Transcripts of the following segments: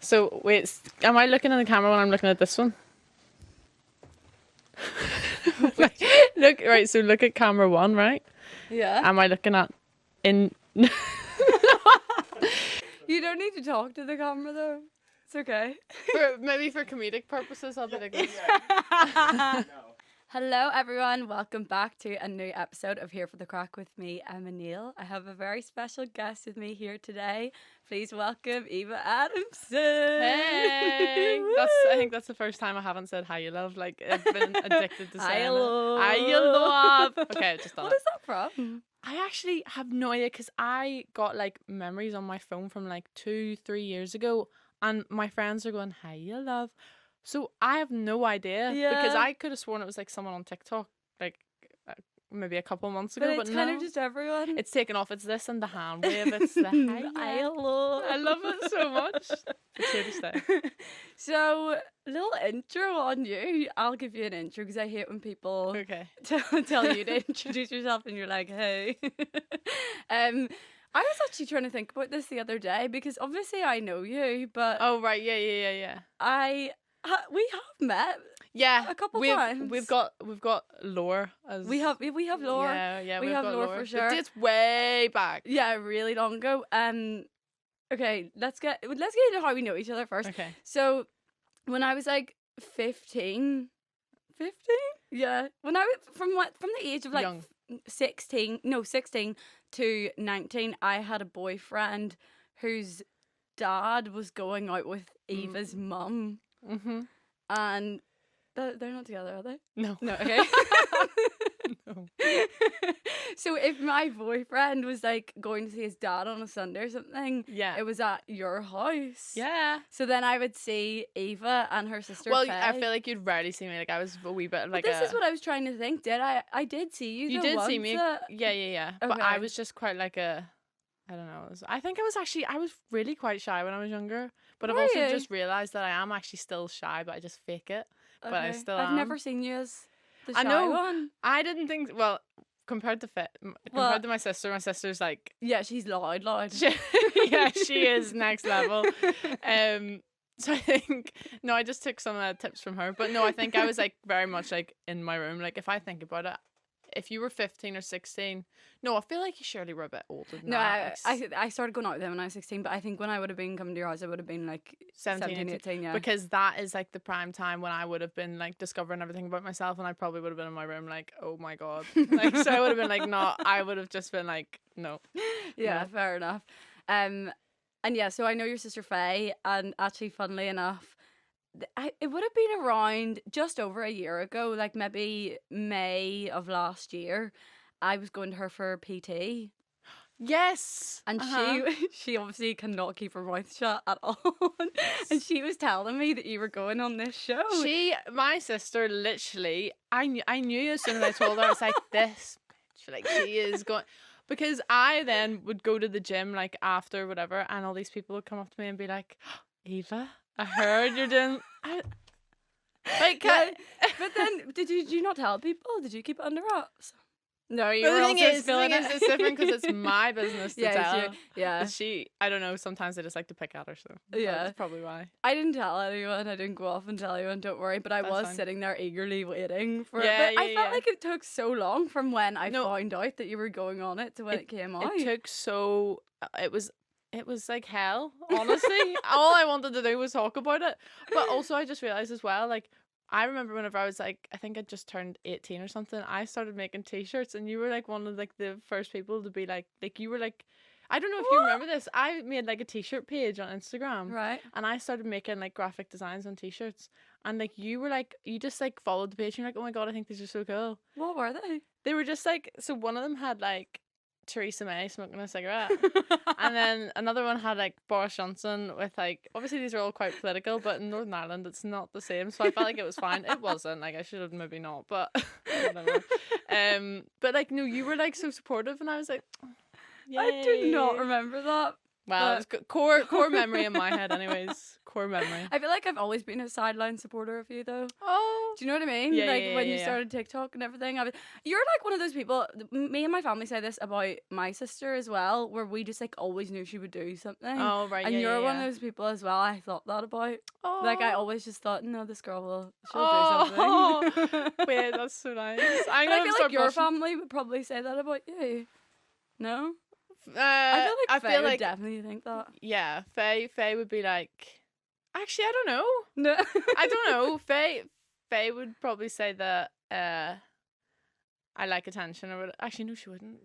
So wait, am I looking in the camera when I'm looking at this one? Look, right, so look at camera 1, right? Yeah. Am I looking at in You don't need to talk to the camera though. It's okay. maybe for comedic purposes I'll be like this. Hello everyone, welcome back to a new episode of Here For The Craic with me, Emma Neill. I have a very special guest with me here today. Please welcome Eva Adamson. Hey! I think that's the first time I haven't said hi you love. Like, I've been addicted to saying Hi love. Hi you love. Okay, just done What it. is that from? I actually have no idea because I got like memories on my phone from like 2-3 years ago, and my friends are going, "Hi, you love." So I have no idea because Yeah. I could have sworn it was like someone on TikTok, like maybe a couple months ago. But But it's no, kind of just everyone. it's taken off. It's this and the hand wave. It's the hi. I love. I love it so much. It's here to stay. So, little intro on you. I'll give you an intro because I hate when people Okay. tell you to introduce yourself and you're like, hey. I was actually trying to think about this the other day because obviously I know you, but Oh right, yeah. we have met. Yeah, A couple we've, times. We've got lore as We have lore. Yeah, we we've have got lore for sure. It's way back. Yeah, really long ago. Okay, let's get into how we know each other first. Okay. So, when I was like 15, yeah, when I was from the age of like Young. 16 to 19, I had a boyfriend whose dad was going out with Eva's mum, and they're not together, are they? No. No, okay. No. So if my boyfriend was like going to see his dad on a Sunday or something, Yeah. it was at your house. Yeah. So then I would see Eva and her sister. Well, Faye. I feel like you'd rarely see me. Like I was a wee bit of like But this is what I was trying to think. Did I? I did see you. You though did see once me. at- Yeah. But Okay. I was just quite like a. I don't know. I think I was really quite shy when I was younger. But I've Were also you? just realised that I am actually still shy, but I just fake it. But I Okay. still I've am. never seen you as the shy I know. one. I didn't think. Well, compared to my sister's like. Yeah, she's loud. Yeah, she is next level. So I think I just took some tips from her. But no, I think I was like very much like in my room. Like if I think about it, if you were 15 or 16, no, I feel like you surely were a bit older than No, that. I started going out with them when I was 16, but I think when I would have been coming to your house, I would have been like 17, 18, yeah. Because that is like the prime time when I would have been like discovering everything about myself, and I probably would have been in my room like, oh my god, like so I would have been like, no, I would have just been like, no. Yeah, No. fair enough. And yeah, so I know your sister Faye, and actually, funnily enough, it would have been around just over a year ago, like maybe May of last year. I was going to her for PT, Yes. and she obviously cannot keep her mouth shut at all. And she was telling me that you were going on this show. My sister, literally, I knew as soon as I told her, I was like, this bitch, like she is going. Because I then would go to the gym like after whatever, and all these people would come up to me and be like, Eva, I heard you're doing. Like, Yeah, but then did you not tell people? Did you keep it under wraps? No, you But were the thing also is, spilling it. it's different because it's my business to tell. Yeah. I don't know, sometimes I just like to pick at her, so Yeah. that's probably why. I didn't tell anyone. I didn't go off and tell anyone. Don't worry. But I That's was fine. sitting there eagerly waiting for Yeah, it. But I yeah, felt yeah. like it took so long from when I No. found out that you were going on it to when it came out. It took so. It was like hell, honestly. All I wanted to do was talk about it. But also, I just realised as well, like, I remember whenever I was like, I think I just turned 18 or something, I started making t-shirts, and you were like one of like the first people to be like you were like, I don't know if you remember this, I made like a t-shirt page on Instagram, Right. and I started making like graphic designs on t-shirts, and like you were like, you just like followed the page, and you're like, oh my god, I think these are so cool. What were they? They were just like, so one of them had like Theresa May smoking a cigarette, and then another one had like Boris Johnson with like, obviously these are all quite political, but in Northern Ireland it's not the same, so I felt like it was fine. It wasn't, like I should have maybe not, but whatever. But like no, you were like so supportive, and I was like, yay. I do not remember that. Well, But- it's core memory in my head, anyways. Core memory. I feel like I've always been a sideline supporter of you, though. Oh, Do you know what I mean? Yeah, like yeah, when yeah, you yeah. started TikTok and everything. You're like one of those people. Me and my family say this about my sister as well, where we just like always knew she would do something. oh, right, And yeah, you're yeah, one yeah. of those people as well. I thought that about. Oh, Like I always just thought, no, this girl she'll Oh. do something. Wait, that's so nice. But I feel like your blushing. family would probably say that about you. No, I I feel feel like like Faye would definitely think that. yeah, Faye would be like. Actually, I don't know. No, I don't know. Faye would probably say that I like attention or whatever. Actually, no, she wouldn't.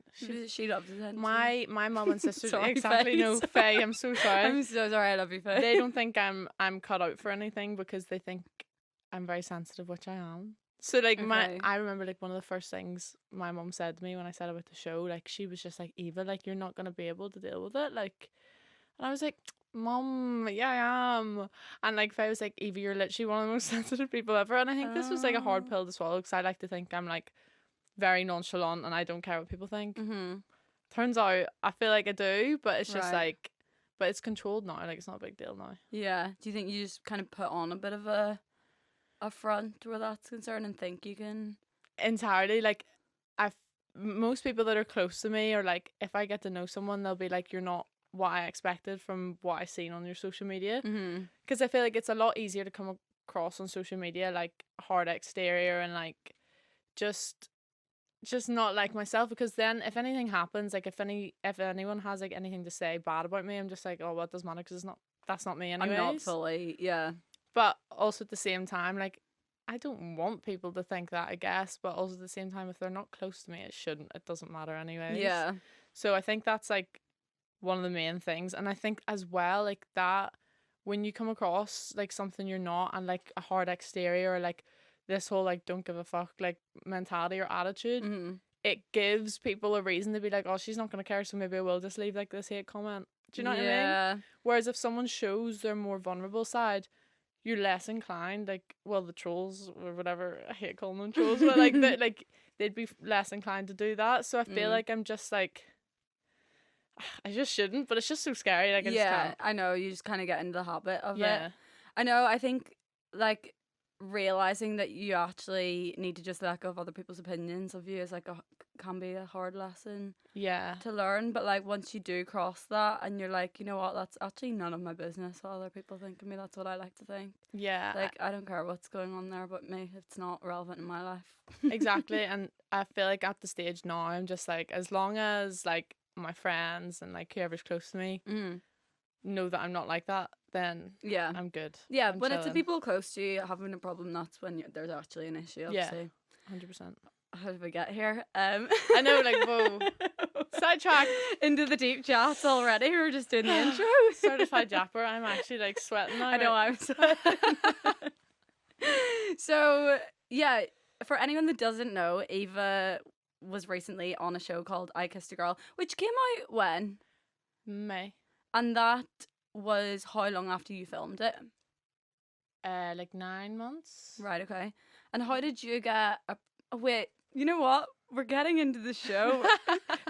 She loves attention. My mum and sisters Sorry, exactly Faye, no sorry. Faye. I'm so sorry. I'm so sorry. I love you, Faye. They don't think I'm cut out for anything because they think I'm very sensitive, which I am. So like Okay. I remember like one of the first things my mum said to me when I said about the show, like she was just like, Eva, like you're not gonna be able to deal with it, like, and I was like, Mum, yeah, I am, and like Faye was like, Eva, you're literally one of the most sensitive people ever, and I think this was like a hard Oh. pill to swallow because I like to think I'm like very nonchalant and I don't care what people think. Mm-hmm. Turns out I feel like I do, but it's just Right. like, but it's controlled now, like it's not a big deal now. Yeah. Do you think you just kind of put on a bit of a front where that's concerned and think you can? Entirely, like most people that are close to me are like, if I get to know someone, they'll be like, you're not what I expected from what I seen on your social media, Mm-hmm. because I feel like it's a lot easier to come across on social media like hard exterior and like just not like myself, because then if anything happens, like if anyone has like anything to say bad about me, I'm just like, oh well, it doesn't matter because that's not me anyways. I'm not fully. Yeah. But also at the same time, like, I don't want people to think that, I guess. But also at the same time, if they're not close to me, it doesn't matter anyways. Yeah. So I think that's like one of the main things. And I think as well, like that, when you come across like something you're not, and like a hard exterior, or like this whole like don't give a fuck like mentality or attitude, Mm-hmm. it gives people a reason to be like, oh, she's not gonna care, so maybe I will just leave like this hate comment. Do you know what I mean? Yeah. Whereas if someone shows their more vulnerable side, you're less inclined, like, well, the trolls or whatever, I hate calling them trolls, but like they'd be less inclined to do that. So I feel Mm. like I'm just like, I just shouldn't, but it's just so scary. Like I just Yeah. can't. I know. You just kind of get into the habit of it. Yeah, I know. I think like realizing that you actually need to just let go of other people's opinions of you is like can be a hard lesson yeah, to learn. But like once you do cross that and you're like, you know what, that's actually none of my business what other people think of me. That's what I like to think. yeah. Like I don't care what's going on there but me. It's not relevant in my life. Exactly. And I feel like at the stage now, I'm just like, as long as like my friends and like whoever's close to me Mm. know that I'm not like that, then Yeah. I'm good. Yeah, I'm when it's the chilling. people close to you having a problem, that's when there's actually an issue. Yeah. Obviously. 100%. How did we get here? I know, like, whoa. Sidetrack. Into the deep chats already. We were just doing the intro. Certified japper. I'm actually like sweating now. I know I'm sweating. So yeah, for anyone that doesn't know, Eva was recently on a show called I Kissed a Girl, which came out when? May. And that was how long after you filmed it? Like 9 months. Right, okay. And how did you get oh, wait, you know what? We're getting into the show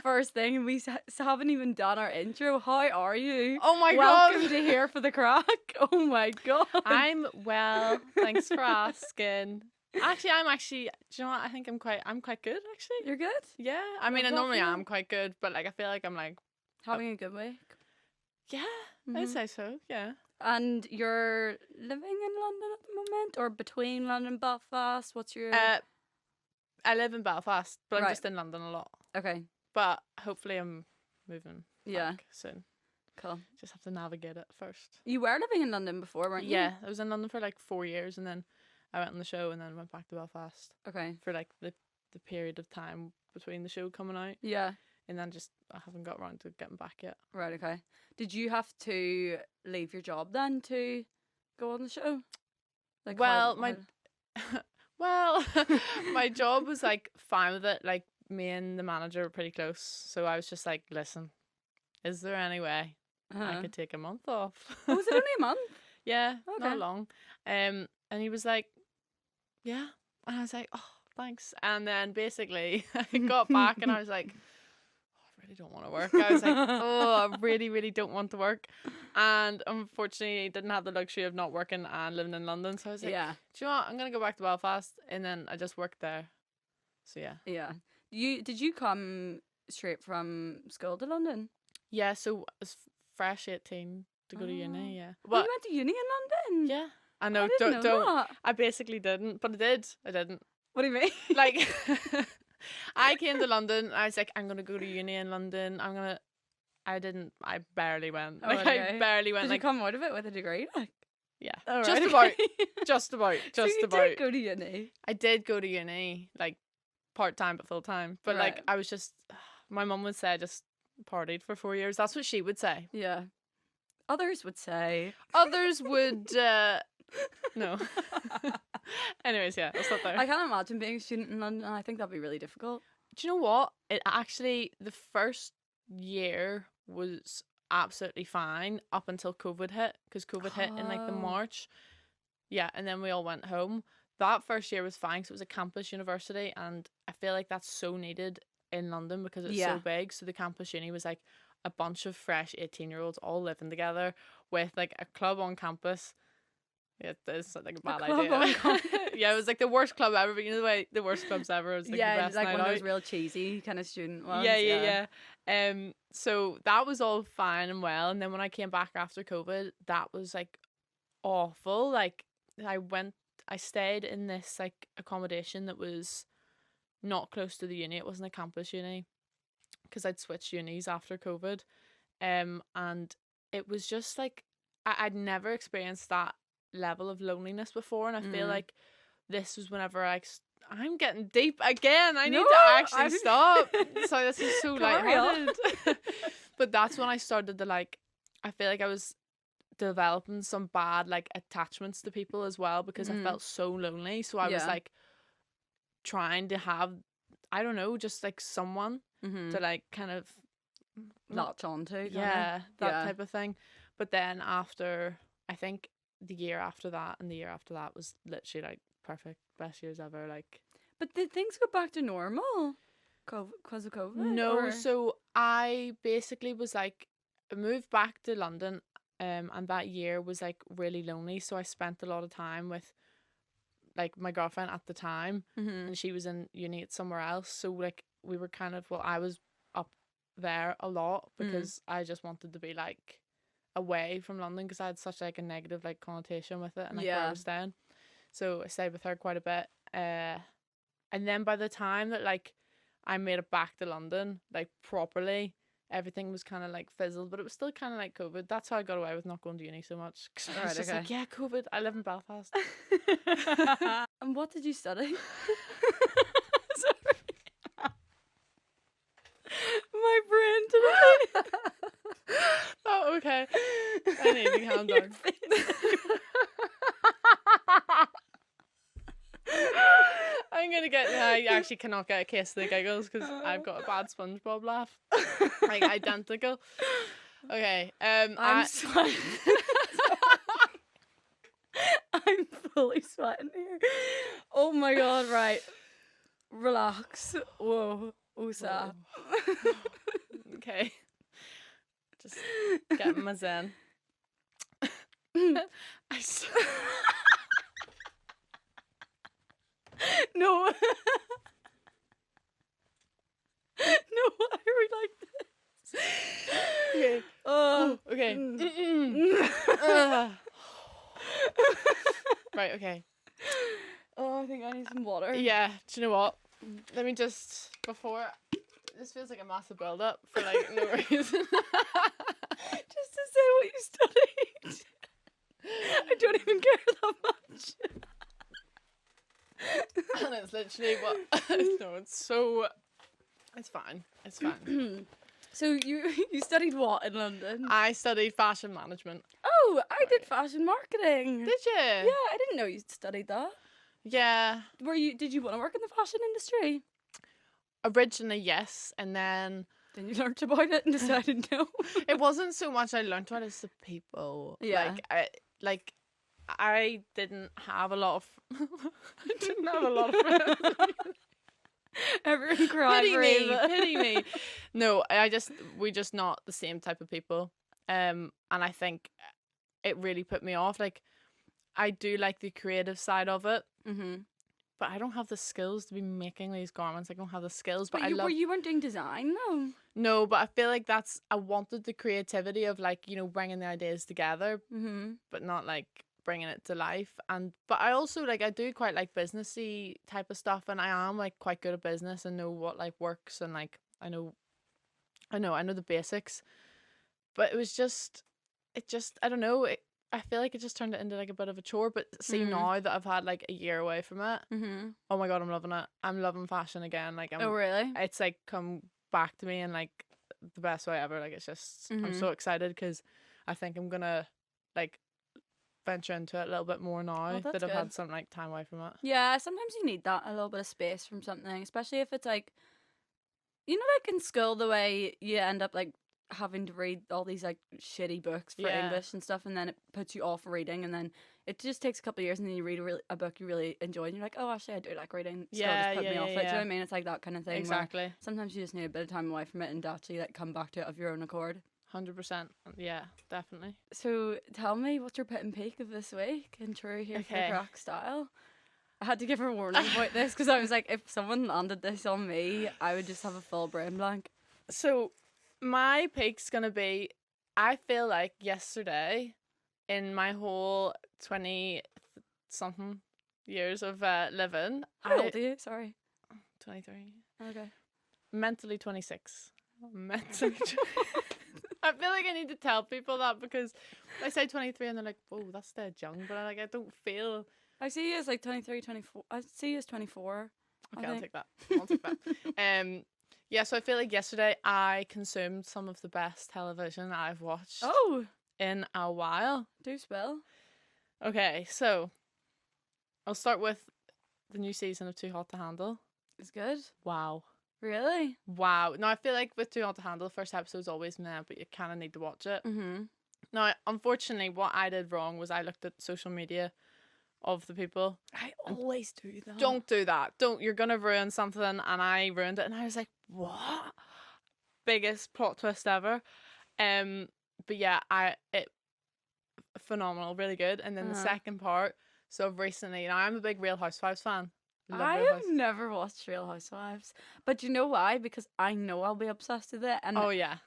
first thing and we haven't even done our intro. How are you? Oh my Welcome god. to Here For The Craic. Oh my god. I'm well. Thanks for asking. Actually, do you know what? I think I'm quite good actually. You're good? Yeah. I mean, I Love that normally for you. am quite good, but like I feel like I'm like, Having a good week. yeah, Mhm. I'd say so. Yeah. And you're living in London at the moment, or between London and Belfast? What's your I live in Belfast, but I'm Right. just in London a lot. okay? But hopefully I'm moving Yeah, back soon. cool. Just have to navigate it first. You were living in London before, weren't you? Yeah, I was in London for like 4 years, and then I went on the show, and then went back to Belfast Okay. for like the period of time between the show coming out, Yeah. and then just I haven't got around to getting back yet. Right. Okay. Did you have to leave your job then to go on the show? Like, Well, well, my job was like fine with it. Like me and the manager were pretty close, so I was just like, listen, is there any way I could take a month off? Oh, was it only a month? Yeah, Okay. not long. And he was like, yeah. And I was like, oh, thanks. And then basically I got back and I was like, oh, I really don't want to work. I was like, oh, I really, really don't want to work. And unfortunately, didn't have the luxury of not working and living in London. So I was like, Yeah. do you know what? I'm going to go back to Belfast. And then I just worked there. So yeah. Yeah. Did you come straight from school to London? Yeah, so I was fresh 18 to go to uni, yeah. Oh, you went to uni in London? Yeah. I know, I didn't know don't. that. I basically didn't, but I did. I didn't. What do you mean? Like, I came to London. I was like, I'm going to go to uni in London. I didn't. I barely went. Oh, Like, okay. I barely went. Did like, you come out of it with a degree? Like, yeah. oh, Just right, about. okay. Just about. So Just you about. did go to uni? I did go to uni, like, part-time but full-time. But, like, Right. I was just, my mum would say I just partied for 4 years. That's what she would say. Yeah. Others would say. Others would, no. Anyways, yeah, I'll stop there. I can't imagine being a student in London. I think that'd be really difficult. Do you know what? It actually, the first year was absolutely fine up until COVID hit, because COVID hit in like the Oh. March. Yeah, and then we all went home. That first year was fine because it was a campus university, and I feel like that's so needed in London because it's Yeah. so big. So the campus uni was like a bunch of fresh 18-year-olds all living together with like a club on campus. Yeah, it's like a bad club idea. on campus. Yeah, it was like the worst club ever, but you know the way the worst clubs ever. It was like the Yeah, best like night one of out. those real cheesy kind of student ones. Yeah. So that was all fine and well, and then when I came back after COVID, that was like awful. Like I stayed in this like accommodation that was not close to the uni. It wasn't a campus uni because I'd switched unis after COVID, and it was just like I'd never experienced that level of loneliness before, and I feel like this was whenever I'm getting deep again. I need No, to actually I'm- stop. So this is so Carry on. lighthearted. But that's when I started to like. I feel like I was developing some bad like attachments to people as well because I felt so lonely. So I was Yeah. like trying to have, I don't know, just like someone to like kind of Latch on to. kinda. yeah, that Yeah. type of thing. But then after, I think the year after that and the year after that was literally like perfect, best years ever. Like But did things go back to normal? Because of COVID? no, or- so I basically was like I moved back to London, and that year was like really lonely. So I spent a lot of time with like my girlfriend at the time, and she was in uni at somewhere else. So like we were kind of I was up there a lot because I just wanted to be like away from London because I had such like a negative like connotation with it and like where I Yeah. was staying. So I stayed with her quite a bit. And then by the time that like I made it back to London like properly, everything was kind of like fizzled, but it was still kind of like COVID. That's how I got away with not going to uni so much. 'Cause I was Alright, just okay. like, yeah, COVID. I live in Belfast. And what did you study? My brain today. Oh, okay. I need to calm down. I'm gonna get. I actually cannot get a case of the giggles because I've got a bad SpongeBob laugh, like identical. Okay. I'm sweating. I'm fully sweating here. Oh my god! Right, relax. Whoa, Usa. Okay. Just getting my zen. I s- No. No, I really like this. Okay. Oh, Okay. mm. Ugh. Right. Okay. Oh, I think I need some water. Yeah. Do you know what? Let me just before. This feels like a massive build up for like no reason. Just to say what you studied. I don't even care that much. And it's literally what. No, it's so. It's fine. It's fine. So you studied what in London? I studied fashion management. Oh, I did fashion marketing. Did you? Yeah, I didn't know you studied that. Yeah. Did you want to work in the fashion industry? Originally, yes, and then Then you learnt about it and decided no. it wasn't so much I learned about it, it's the people. Yeah. I didn't have a lot of I didn't have a lot of friends. Everyone cried Pity for me, Eva. pity me. No, we're just not the same type of people. And I think it really put me off. Like, I do like the creative side of it, but I don't have the skills to be making these garments. I don't have the skills, but you weren't doing design though. No, but I feel like I wanted the creativity of, like, bringing the ideas together, but not like bringing it to life. But I also, like, I do quite like businessy type of stuff, and I am like quite good at business and know what like works, and like I know the basics. But I don't know. I feel like it just turned it into like a bit of a chore. But see, now that I've had like a year away from it, oh my God, I'm loving it. I'm loving fashion again. Like, Oh really? It's like come back to me in like the best way ever. Like, it's just I'm so excited because I think I'm gonna like venture into it a little bit more now that I've had some like time away from it. Yeah, sometimes you need that, a little bit of space from something, especially if it's like, like in school, the way you end up like having to read all these like shitty books for English and stuff, and then it puts you off reading, and then it just takes a couple of years, and then you read a book you really enjoy, and you're like, oh, actually I do like reading. School just put me off it. Do you know what I mean? It's like that kind of thing. Exactly. Sometimes you just need a bit of time away from it and actually like come back to it of your own accord. 100%. Yeah, definitely. So tell me, what's your pit and peak of this week in true Here For The Craic style? I had to give her a warning about this because I was like, if someone landed this on me, I would just have a full brain blank. So my peak's gonna be, I feel like yesterday, in my whole 20-something years of living. How old are you? Sorry. 23. Okay. Mentally 26. Mentally. I feel like I need to tell people that because I say 23 and they're like, oh, that's dead young. But I don't feel. I see you as like 23, 24. I see you as 24. Okay, I'll take that. Yeah, so I feel like yesterday I consumed some of the best television I've watched in a while. Do spill. Okay, so I'll start with the new season of Too Hot to Handle. It's good. Wow. Really? Wow. Now, I feel like with Too Hot to Handle, the first episode's always meh, but you kind of need to watch it. Now, unfortunately, what I did wrong was I looked at social media of the people. I always do that. Don't do that. You're gonna ruin something, and I ruined it, and I was like, what? Biggest plot twist ever. But yeah, phenomenal, really good. And then the second part, so recently, now I'm a big Real Housewives fan. I have never watched Real Housewives, but you know why? Because I know I'll be obsessed with it, and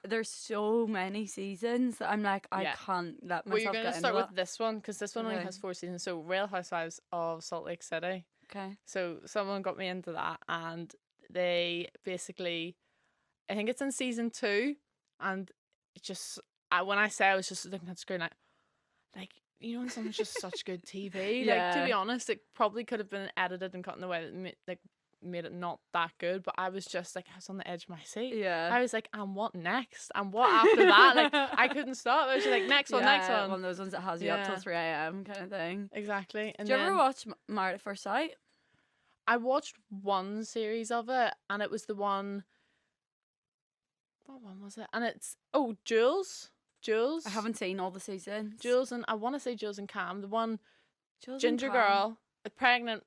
there's so many seasons that I'm like, I can't let myself. Well, you're gonna start with this one because this one only has 4 seasons. So Real Housewives of Salt Lake City. Okay. So someone got me into that, and they basically, I think it's in season 2, and just when I say I was just looking at the screen like. You know, when someone's just such good TV. Like, to be honest, it probably could have been edited and cut in a way that made it not that good. But I was just like, I was on the edge of my seat. Yeah. I was like, and what next? And what after that? Like, I couldn't stop. I was just like, next one. One of those ones that has you up till 3 a.m. kind of thing. Exactly. And did you ever watch Married at First Sight? I watched one series of it, and it was the one. What one was it? And it's Jules. I haven't seen all the seasons. Jules and I want to say Jules and Cam, the one Jules ginger girl, pregnant.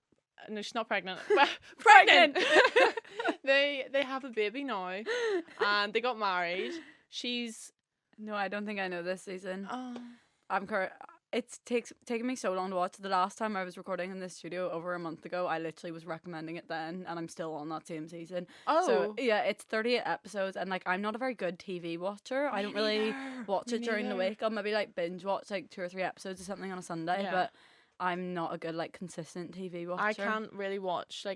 No, she's not pregnant. Pregnant. They have a baby now, and they got married. No, I don't think I know this season. Oh. It's taken me so long to watch. The last time I was recording in this studio over a month ago, I literally was recommending it then, and I'm still on that same season. So yeah, it's 38 episodes, and like I'm not a very good TV watcher. I don't really watch it during the week. I'll maybe like binge watch like 2 or 3 episodes or something on a Sunday, but I'm not a good like consistent TV watcher. I can't really watch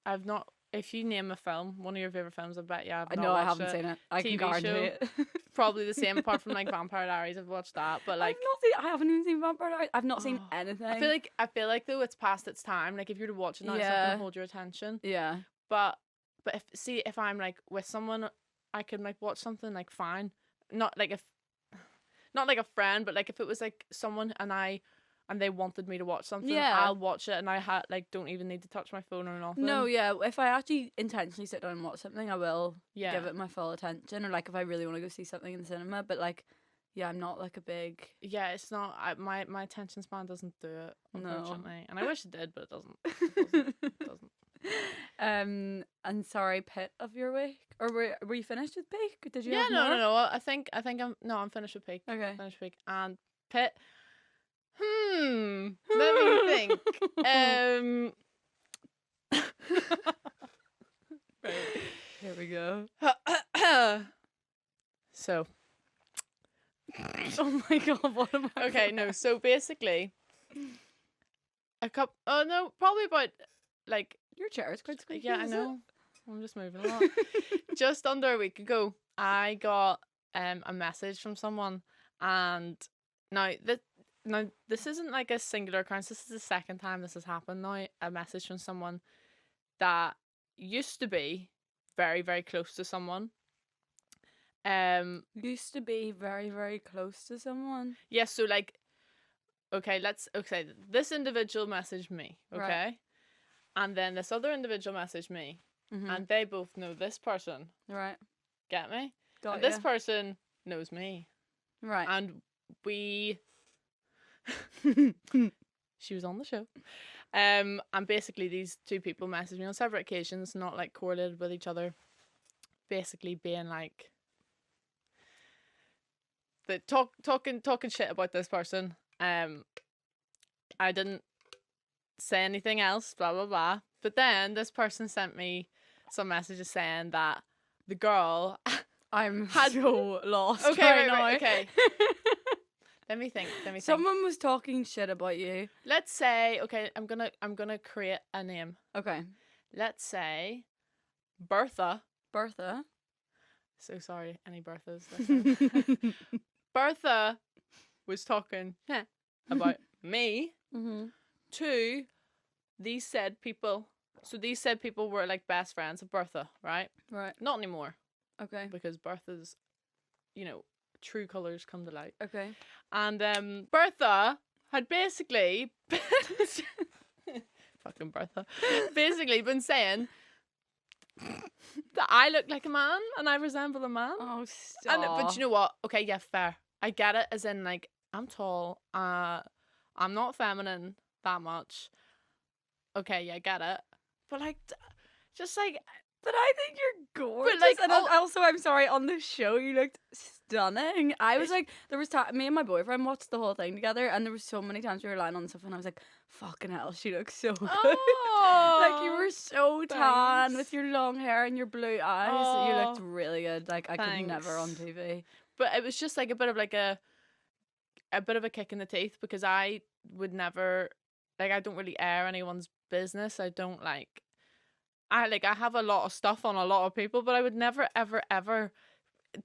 I've not. If you name a film, one of your favorite films, I bet I haven't seen it. I can guarantee it. Probably the same, apart from like Vampire Diaries. I've watched that, but like I haven't even seen Vampire Diaries. I've not seen anything. I feel like though it's past its time. Like if you were to watch it now, it's not gonna hold your attention. Yeah. But if I'm like with someone, I can like watch something like fine. Not like a friend, but like if it was like someone and they wanted me to watch something, I'll watch it, and I don't even need to touch my phone or nothing. No, yeah. If I actually intentionally sit down and watch something, I will give it my full attention. Or like if I really want to go see something in the cinema, but like, yeah, I'm not like a big. Yeah, it's not. My attention span doesn't do it, unfortunately. No. And I wish it did, but it doesn't. It doesn't. And sorry, pit of your week, or were you finished with peak? Did you Yeah, have no, more? no, no. I'm finished with peak. Okay. Finished with peak and pit. Let me think. Right. Here we go. So, Oh my god, what am I? okay, no. So basically, a couple. Oh no, probably about like. Your chair is quite squeaky. Yeah, I is know. I'm just moving a lot. Just under a week ago, I got a message from someone, and now this isn't like a singular occurrence. This is the second time this has happened now. A message from someone that used to be very, very close to someone. Used to be very, very close to someone. Yes, so like, okay, this individual messaged me, okay, Right. and then this other individual messaged me, Mm-hmm. and they both know this person. Right. Get me? Got And this ya. person knows me, Right. and we. She was on the show. And basically these two people messaged me on several occasions, not like correlated with each other, basically being like talking shit about this person. I didn't say anything else, blah blah blah. But then this person sent me some messages saying that the girl I'm had so lost okay, right now. right, okay. Let me think. Someone was talking shit about you. Let's say, okay, I'm gonna create a name. Okay. Let's say Bertha. Bertha. So sorry, any Berthas listening. Bertha was talking about me Mm-hmm. to these said people. So these said people were like best friends of Bertha, right? Right. Not anymore, Okay. because Bertha's, true colours come to light. Okay. And Bertha had basically fucking Bertha basically been saying that I look like a man and I resemble a man. Oh, stop. But you know what? Okay, yeah, fair. I get it, as in like I'm tall. I'm not feminine that much. Okay, yeah, I get it. But like, just like. But I think you're gorgeous. like, and also, I'm sorry, on the show you looked stunning. I was like, there was me and my boyfriend watched the whole thing together, and there was so many times we were lying on stuff, and I was like, fucking hell, she looks so good. Like, you were so tan with your long hair and your blue eyes. You looked really good. Like, I could never on TV. But it was just like a bit of a kick in the teeth, because I would never, like, I don't really air anyone's business. I don't like. I have a lot of stuff on a lot of people, but I would never, ever, ever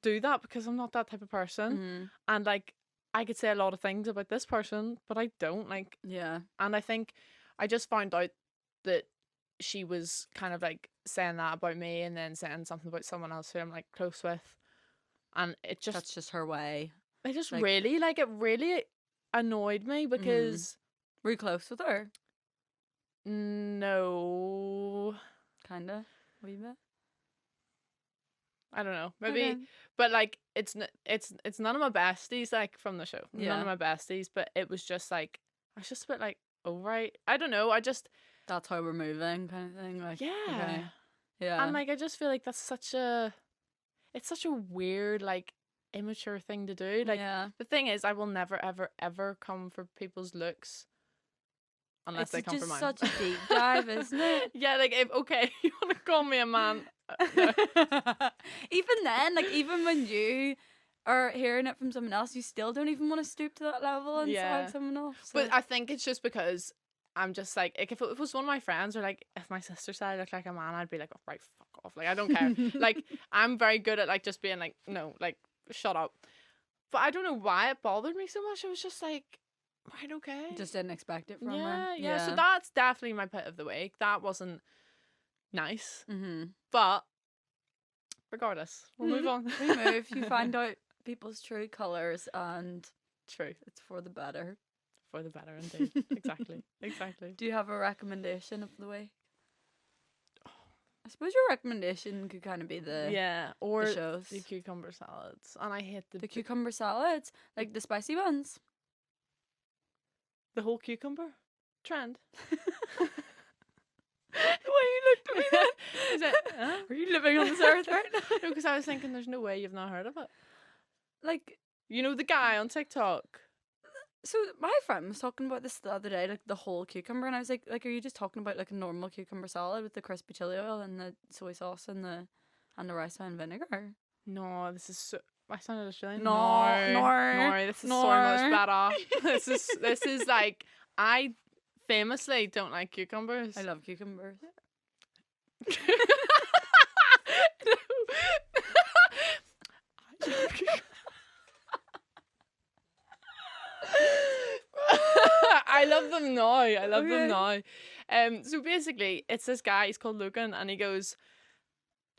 do that, because I'm not that type of person. Mm-hmm. And like, I could say a lot of things about this person, but I don't like. Yeah. And I think I just found out that she was kind of like saying that about me, and then saying something about someone else who I'm like close with, and that's just her way. It just like, it really annoyed me, because. Were you close with her? No. Kinda. Wee bit. I don't know. Maybe. Okay. But like, it's none of my besties like from the show. Yeah. None of my besties. But it was just like, I was just a bit like, oh right. I don't know. That's how we're moving, kind of thing. Like, yeah. Okay. Yeah. And like, I just feel like it's such a weird, like, immature thing to do. Like, the thing is, I will never, ever, ever come for people's looks. Unless they come for mine. It's just such a deep dive, isn't it? Yeah, like, if you want to call me a man. No. Even then, like, even when you are hearing it from someone else, you still don't even want to stoop to that level and slag someone else. So. But I think it's just because I'm just like if it was one of my friends, or like if my sister said I look like a man, I'd be like, oh, right, fuck off. Like, I don't care. Like, I'm very good at like just being like, no, like, shut up. But I don't know why it bothered me so much. It was just like, right, okay. Just didn't expect it from her. Yeah. So that's definitely my pit of the week. That wasn't nice. Mm-hmm. But regardless, we'll move on. We move. You find out people's true colours, and true. It's for the better. For the better, indeed. Exactly. Do you have a recommendation of the week? I suppose your recommendation could kind of be or the shows. The cucumber salads, and I hate the cucumber salads, like the spicy ones. The whole cucumber trend. Why are you me then. Is it, huh? Are you living on this earth right now? No, because I was thinking there's no way you've not heard of it. Like, You know the guy on TikTok? so my friend was talking about this the other day, like the whole cucumber, and I was like, are you just talking about like a normal cucumber salad with the crispy chili oil and the soy sauce and the rice wine vinegar? No, this is so... I sounded Australian. No, This is so much better. This is like, I famously don't like cucumbers. I love cucumbers. I love them now. I love them Okay. now. So basically, it's this guy. He's called Logan, and he goes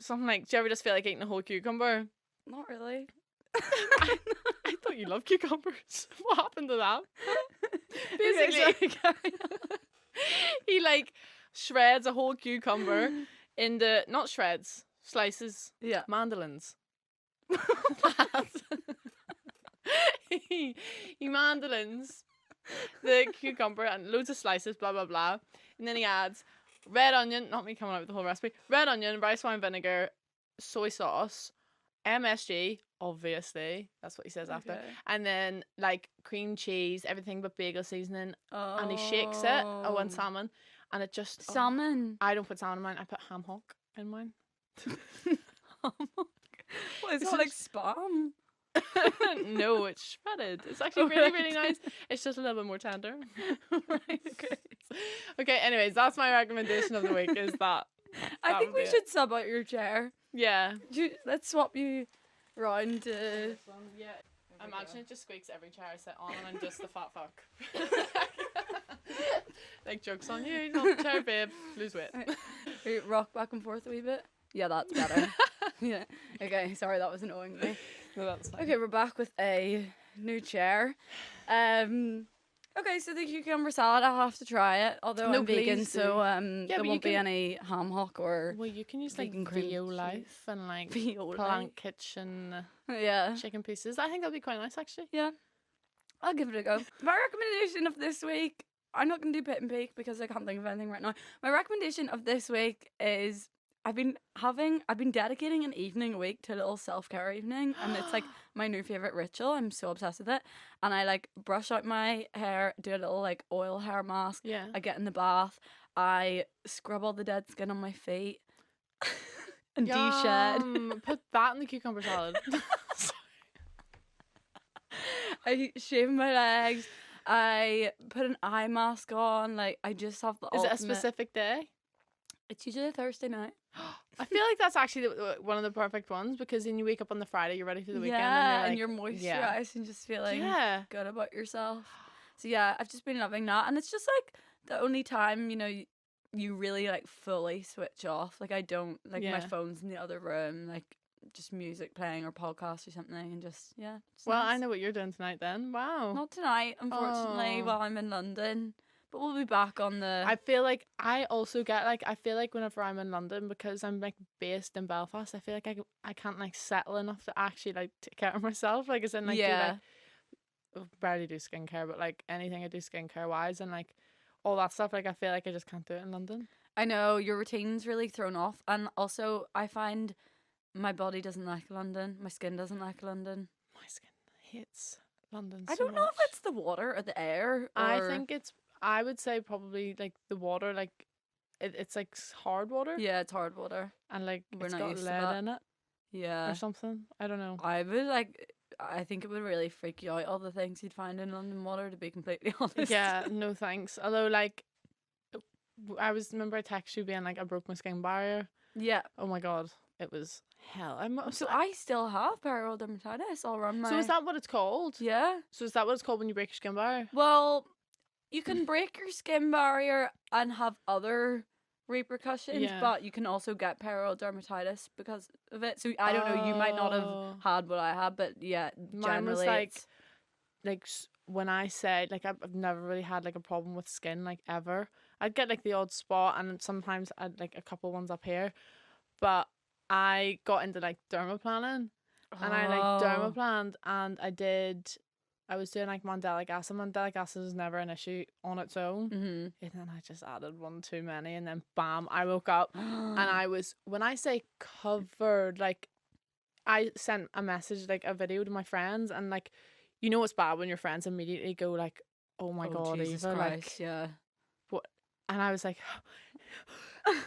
something like, "Do you ever just feel like eating a whole cucumber?" Not really. I thought you loved cucumbers. What happened to that? Basically, He like shreds a whole cucumber into, not shreds, slices, yeah. mandolins. he mandolins the cucumber and loads of slices, blah blah blah, and then he adds red onion, not me coming out with the whole recipe, red onion, rice wine vinegar, soy sauce, MSG, obviously, that's what he says after, Okay. and then like cream cheese, everything but bagel seasoning, and he shakes it. Oh, and salmon, and it just Salmon. I don't put salmon in mine. I put ham hock in mine. What is Is it it like spam? No, it's shredded. It's actually really, really nice. It's just a little bit more tender. Right, okay. Okay, anyways, that's my recommendation of the week, is that. I That think would we be should sub out your chair. Yeah. Let's swap you round to... Yeah. Imagine it just squeaks every chair I sit on and I'm just the fat fuck. Like, joke's on you, not the chair, babe. Lose weight. We rock back and forth a wee bit. Yeah, that's better. Yeah. Okay, sorry, that was annoying me. No, that's fine. Okay, we're back with a new chair. Okay, so the cucumber salad, I'll have to try it. Although No, I'm vegan, please do. so Yeah, there but you won't be can- any ham hock or Well, you can use like vegan cream Vio cheese. Life and like Vio Plant Kitchen Yeah. chicken pieces. I think that'd be quite nice, actually. Yeah. I'll give it a go. My recommendation of this week, I'm not going to do pit and peak because I can't think of anything right now. My recommendation of this week is I've been dedicating an evening a week to a little self-care evening, and it's like my new favorite ritual. I'm so obsessed with it. And I like brush out my hair, do a little like oil hair mask. Yeah. I get in the bath. I scrub all the dead skin on my feet and de-shed. Put that in the cucumber salad. I shave my legs. I put an eye mask on. Like, I just have the Is it a ultimate- specific day? It's usually a Thursday night. I feel like that's actually one of the perfect ones, because then you wake up on the Friday, you're ready for the weekend, Yeah, and you're and like, you're moisturized and just feeling yeah. good about yourself. So yeah, I've just been loving that, and it's just like the only time you really like fully switch off. Like, I don't like my Yeah. phone's in the other room, like just music playing or podcast or something, and just it's Well, I nice. know what you're doing tonight then. Wow. Not tonight, unfortunately, Oh. while I'm in London. But we'll be back on the. I feel like I also get like, I feel like whenever I'm in London, because I'm like based in Belfast, I feel like I can't like settle enough to actually like take care of myself. Like, as in like, yeah. do like, barely do skincare, but like anything I do skincare wise and like all that stuff, like I feel like I just can't do it in London. I know your routine's really thrown off, and also I find my body doesn't like London. My skin doesn't like London. My skin hates London. I so don't know much. if it's the water or the air. I or- think I would say probably like the water, like it's like hard water, yeah, it's hard water. and like We're it's not got used to lead that. in it Yeah, or something. I don't know. I think it would really freak you out, all the things you'd find in London water, to be completely honest. Yeah, no thanks. Although like remember I texted you being like I broke my skin barrier. Yeah. Oh my god, it was hell. So I still have perioral dermatitis all around my. So is that what it's called? Yeah. So is that what it's called when you break your skin barrier? Well, you can break your skin barrier and have other repercussions, Yeah. but you can also get perioral dermatitis because of it. So I don't know, you might not Oh. have had what I had, but yeah, Mine was generally like it's- when I said like I've never really had like a problem with skin like ever. I'd get like the odd spot, and sometimes I'd like a couple ones up here, but I got into like dermaplaning, and I like Oh. dermaplaned, and I did I was doing like mandelic acid. Mandelic acid is never an issue on its own. Mhm. And then I just added one too many, and then bam, I woke up and I was, when I say covered, like I sent a message, like a video to my friends, and like, you know, it's bad when your friends immediately go like, "Oh my Oh, God, Jesus Eva!" Christ, Like, yeah. what? And I was like,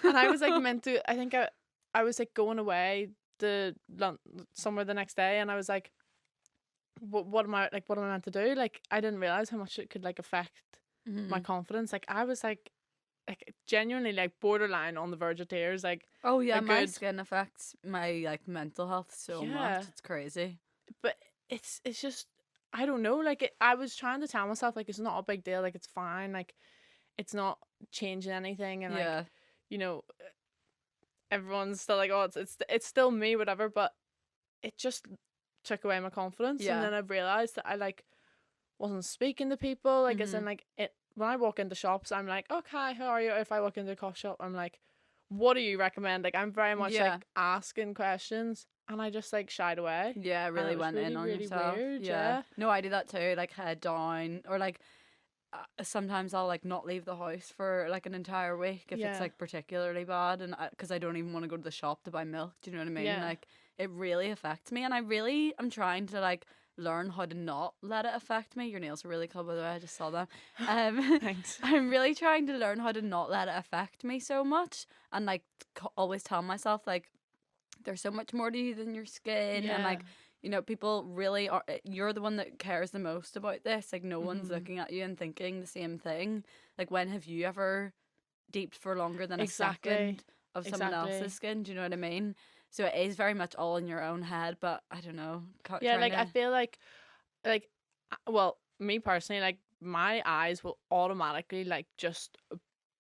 and I was like meant to. I think I was like going away to somewhere the next day, and I was like, what am I like? What am I meant to do? Like, I didn't realize how much it could like affect my Mhm. confidence. Like, I was like genuinely like borderline on the verge of tears. Like, Oh yeah, a my good, skin affects my like mental health so yeah. much. It's crazy. But it's just, I don't know. Like, I was trying to tell myself like it's not a big deal. Like, it's fine. Like, it's not changing anything, and like, Yeah. you know, everyone's still like, oh, it's still me, whatever. But it just took away my confidence, and Yeah. then I realized that I like wasn't speaking to people, like as in Mhm. like it when I walk into shops, I'm like, okay, how are you? If I walk into a coffee shop, I'm like, what do you recommend? Like, I'm very much Yeah. like asking questions, and I just like shied away, Yeah, and it really was went in really, on really yourself. weird. Yeah. Yeah, No, I do that too. Like head down, or like sometimes I'll like not leave the house for like an entire week if it's yeah, like particularly bad, and because I don't even want to go to the shop to buy milk. Do you know what I mean? yeah. Like it really affects me, and I really am trying to like learn how to not let it affect me. Your nails are really cool, by the way. I just saw that. Thanks. I'm really trying to learn how to not let it affect me so much, and like always tell myself like there's so much more to you than your skin, and Yeah. like people really are, you're the one that cares the most about this. Like no one's Mhm. looking at you and thinking the same thing. Like when have you ever deeped for longer than a Exactly. second of someone else's Exactly. skin? Do you know what I mean? So it is very much all in your own head, but I don't know, Yeah, trying like I to feel like well, me personally, like my eyes will automatically like just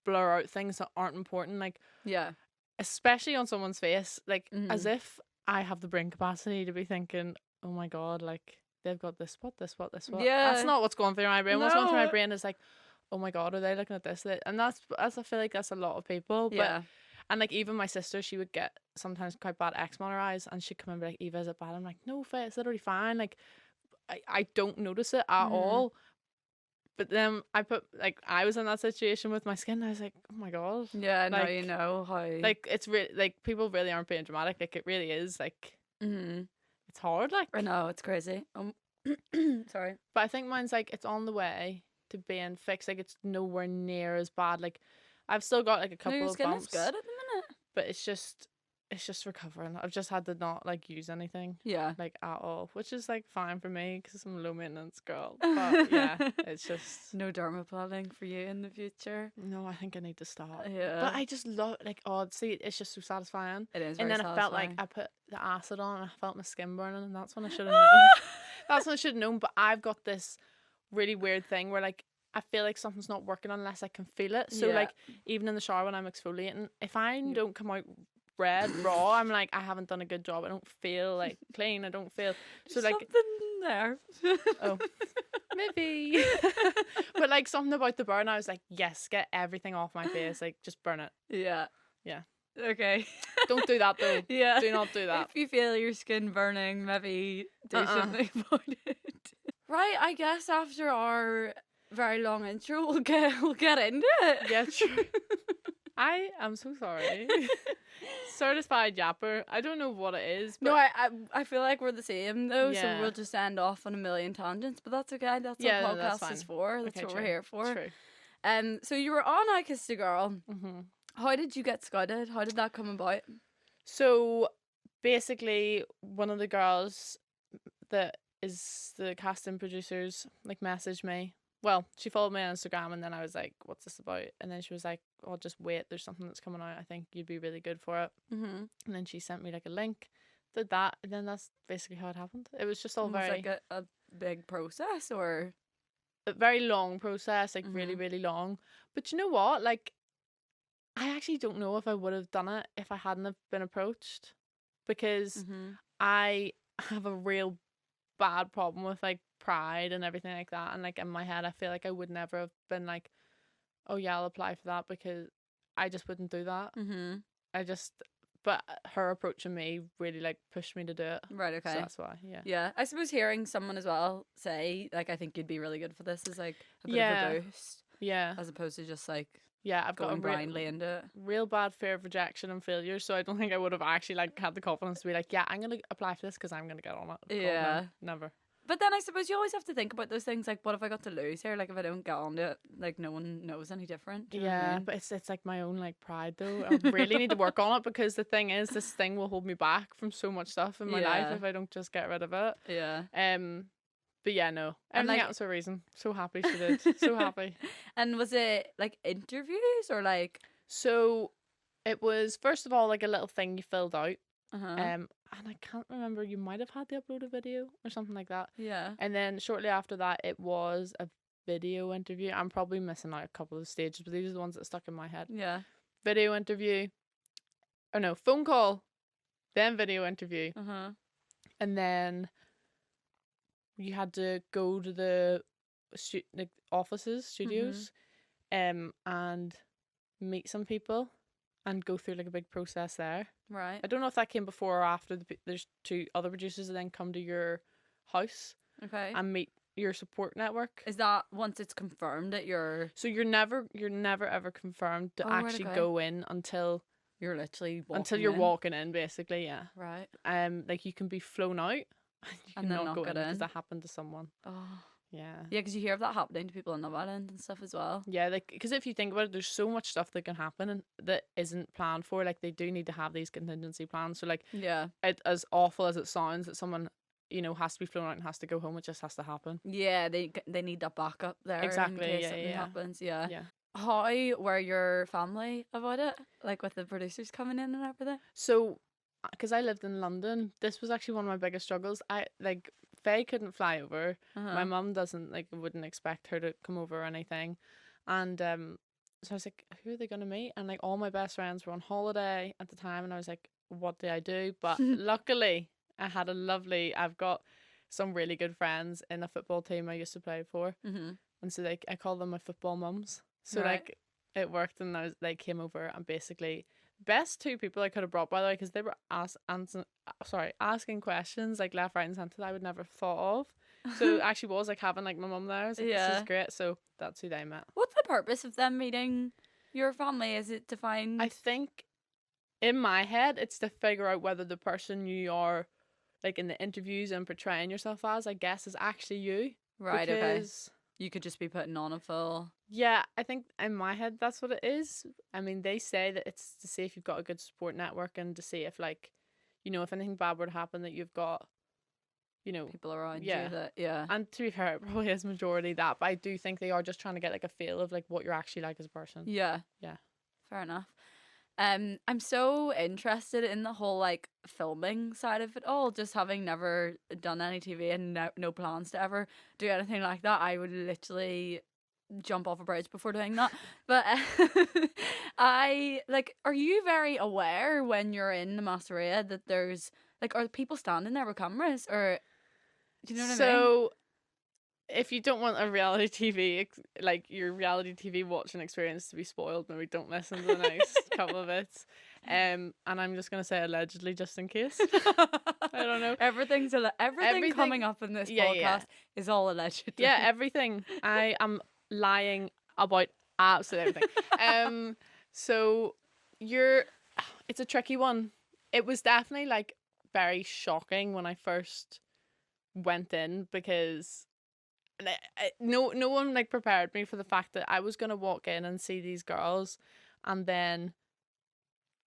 blur out things that aren't important. Like, yeah. especially on someone's face, like as Mm-hmm. if I have the brain capacity to be thinking, oh my God, like they've got this spot, this spot, this spot. That's Yeah. not what's going through my brain. What's going through my No. brain is like, oh my God, are they looking at this? And that's I feel like that's a lot of people. But Yeah. and like even my sister, she would get sometimes quite bad eczema on her eyes, and she'd come and be like, Eva, is it bad? I'm like, no, Faye, it's literally fine. Like I don't notice it at Mm-hmm. all. But then I was in that situation with my skin, and I was like, oh my God, Yeah. Now you like know how. it's really like people really aren't being dramatic. Like it really is like Mm-hmm. it's hard. I Like, know it's crazy. Sorry. but I think mine's like it's on the way to being fixed. Like it's nowhere near as bad. Like I've still got like a No, your couple of skin is good bumps, at the minute. but it's just recovering. I've just had to not like use anything Yeah. like at all, which is like fine for me because I'm a low maintenance girl. But yeah, it's just No dermaplaning for you in the future. no. I think I need to stop. Yeah. But I just love like see, it's just so satisfying. It is And very then I felt like satisfying. I put the acid on and I felt my skin burning, and that's when I should have known. That's when I should have known. But I've got this really weird thing where like I feel like something's not working unless I can feel it. So Yeah. like even in the shower when I'm exfoliating, if I You- don't come out red raw, I'm like I haven't done a good job. I don't feel like clean. I don't feel so There's like something there. oh maybe. But like something about the burn, I was like yes, get everything off my face. Like just burn it. Yeah. Yeah. Okay. Don't do that though. Yeah. Do not do that. If you feel your skin burning, maybe do Uh-uh. something about it. Right, I guess after our very long intro, we'll get into it. Yeah, true. I am so sorry. Certified yapper. I don't know what it is. But No, I feel like we're the same though, so Yeah. we'll just end off on a million tangents, but that's okay. That's Yeah, what no, that's podcast is fine. for. That's Okay, what true. we're here for. True. So you were on I Kissed a Girl. Mm-hmm. How did you get scouted? How did that come about? So basically, one of the girls that is the casting producers like messaged me. Well, she followed me on Instagram, and then I was like, "What's this about?" And then she was like, "Oh, just wait. There's something that's coming out. I think you'd be really good for it." Mm-hmm. And then she sent me like a link. Did that, and then that's basically how it happened. It was just all Was very like a big process, or a very long process, like really, Mhm. really long. But you know what? Like, I actually don't know if I would have done it if I hadn't have been approached, because mm-hmm. I have a real bad problem with like pride and everything like that. And like in my head, I feel like I would never have been like, oh yeah, I'll apply for that, because I just wouldn't do that. Mm-hmm. I just but her approaching me really like pushed me to do it. Right, So okay. that's why, yeah. Yeah, I suppose hearing someone as well say, like, I think you'd be really good for this is like a bit of Yeah. a boost, Yeah. as opposed to just like Yeah, I've got going a blindly into it. real bad fear of rejection and failure, so I don't think I would have actually like had the confidence to be like, yeah, I'm gonna apply for this because I'm gonna get on it. God, no, Yeah. never. But then I suppose you always have to think about those things, like, what have I got to lose here? Like, if I don't get on it, like, no one knows any different. Do you know what I mean? But it's like my own like pride though. I really need to work on it because the thing is, this thing will hold me back from so much stuff in my life Yeah. if I don't just get rid of it. Yeah. But yeah, no, And, everything like- happens for a reason. So happy she did. So happy. And was it like interviews or like? So it was first of all like a little thing you filled out. Uh-huh. And I can't remember, you might have had to upload a video or something like that. Yeah. And then shortly after that, it was a video interview. I'm probably missing out a couple of stages, but these are the ones that stuck in my head. Yeah. Video interview. Oh no, phone call, then video interview. Uh-huh. And then you had to go to the offices, studios, and meet some people and go through like a big process there. Right. I don't know if that came before or after. There's two other producers that then come to your house Okay. and meet your support network. Is that once it's confirmed that you're So you're never ever confirmed to Oh, right, actually okay. go in until literally you're in? walking in, basically, yeah. Right. Like you can be flown out and you And can then not not go get in because in. that happened to someone. Oh. Yeah. Yeah, because you hear of that happening to people on Love Island and stuff as well. Yeah, like because if you think about it, there's so much stuff that can happen and that isn't planned for. Like they do need to have these contingency plans. So like, Yeah. as awful as it sounds that someone has to be flown out and has to go home, it just has to happen. Yeah, they need that backup there Exactly, in case yeah, something yeah. happens. Yeah. Yeah. How were your family about it? Like with the producers coming in and everything? So, because I lived in London, this was actually one of my biggest struggles. Faye couldn't fly over. Uh-huh. My mum wouldn't expect her to come over or anything. And so I was like, who are they going to meet? And like all my best friends were on holiday at the time. And I was like, what do I do? But luckily, I've got some really good friends in a football team I used to play for. Mm-hmm. And so I call them my football mums. So Right. like it worked, and they came over and basically best two people I could have brought, by the way, because they were asking questions like left, right, and centre that I would never have thought of. So it actually was like having like my mum there. I was like, this Yeah. is great. So that's who they met. What's the purpose of them meeting your family? Is it to find? I think in my head it's to figure out whether the person you are like in the interviews and portraying yourself as, I guess, is actually you. Right. Okay. Because You could just be putting on a full. yeah, I think in my head that's what it is. I mean, they say that it's to see if you've got a good support network and to see if like, if anything bad were to happen, that you've got, People around yeah. you that, yeah. And to be fair, it probably is majority that, but I do think they are just trying to get like a feel of like what you're actually like as a person. Yeah. Yeah. Fair enough. I'm so interested in the whole like filming side of it all, just having never done any TV and no plans to ever do anything like that. I would literally jump off a bridge before doing that. But are you very aware when you're in the Masseria that there's like, are people standing there with cameras, or do you know what I mean? So if you don't want a reality TV, like your reality TV watching experience to be spoiled, maybe don't listen to the next couple of bits. And I'm just gonna say allegedly, just in case. I don't know. Everything Everything- coming up in this Yeah, podcast yeah. is all allegedly. Yeah, everything. I am lying about absolutely everything. So it's a tricky one. It was definitely like very shocking when I first went in because no one like prepared me for the fact that I was gonna walk in and see these girls, and then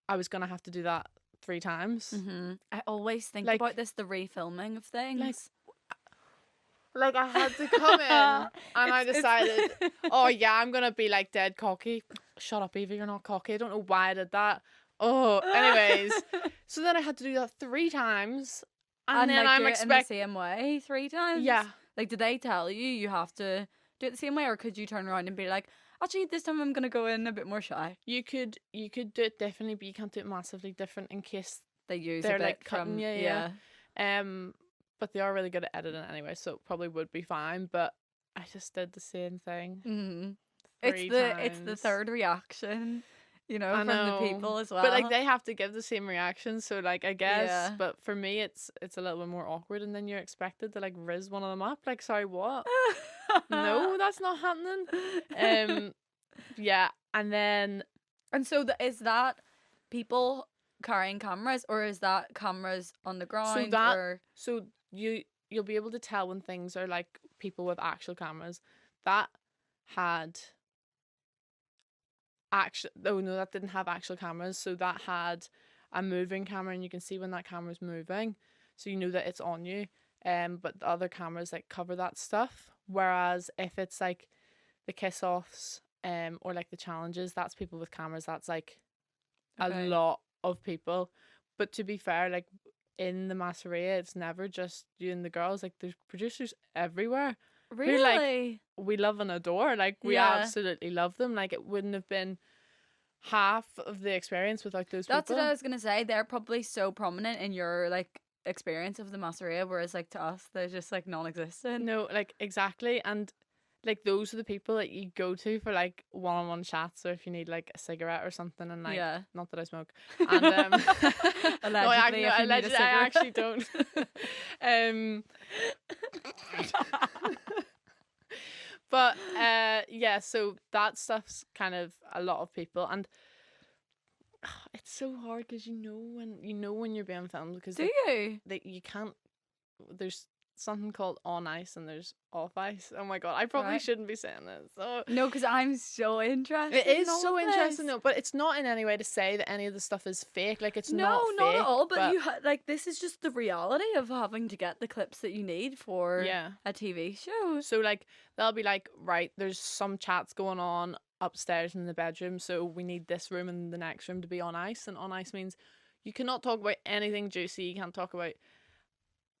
I was gonna have to do that 3 times. Mm-hmm. I always think Like- about this, the refilming of things. Like I had to come in and I It's- decided, oh yeah, I'm gonna be like dead cocky. Shut up, Eva, you're not cocky. I don't know why I did that. Oh, anyways. So then I had to do that 3 times. And then like, I'm do it in the expecting, same way 3 times. yeah. Like, did they tell you have to do it the same way, or could you turn around and be like, actually, this time I'm gonna go in a bit more shy? You could do it differently, but you can't do it massively different in case They use they're a bit like cutting from you, yeah. But they are really good at editing anyway, so it probably would be fine. But I just did the same thing. Mm-hmm. 3 It's the times. third reaction you know, I from know. the people as well. But like they have to give the same reaction, so like I guess. Yeah. But for me, it's a little bit more awkward, and then you're expected to like riz one of them up. Like, sorry, what? No, that's not happening. Yeah, and then And so is that people carrying cameras, or is that cameras on the ground? so you'll be able to tell when things are like people with actual cameras. That had actual. Oh no, that didn't have actual cameras. So that had a moving camera, and you can see when that camera's moving, so you know that it's on you. But the other cameras like cover that stuff. Whereas if it's like the kiss offs, or like the challenges, that's people with cameras. That's like a lot of people. But to be fair, like in the Masseria, it's never just you and the girls. Like there's producers everywhere. Really? Who, like, we love and adore. Like we Yeah. absolutely love them. Like it wouldn't have been half of the experience without those That's people. what I was gonna say. They're probably so prominent in your like experience of the Masseria, whereas like to us, they're just like non-existent. No, like exactly. And like those are the people that you go to for like one-on-one chats, or if you need like a cigarette or something. And like, Yeah. not that I smoke. And Allegedly, if you need a I cigarette. actually don't. But yeah, so that stuff's kind of a lot of people, and it's so hard because you know when you're being filmed, because Do you? you can't. There's something called on ice and there's off ice. Oh my god, I probably Right. shouldn't be saying this. So No, because I'm so interested. it is in all so of interesting this. though, but it's not in any way to say that any of the stuff is fake. Like it's No, not fake, at all. But you like this is just the reality of having to get the clips that you need for yeah. a TV show. So like they'll be like, right, there's some chats going on upstairs in the bedroom, so we need this room and the next room to be on ice. And on ice means you cannot talk about anything juicy. You can't talk about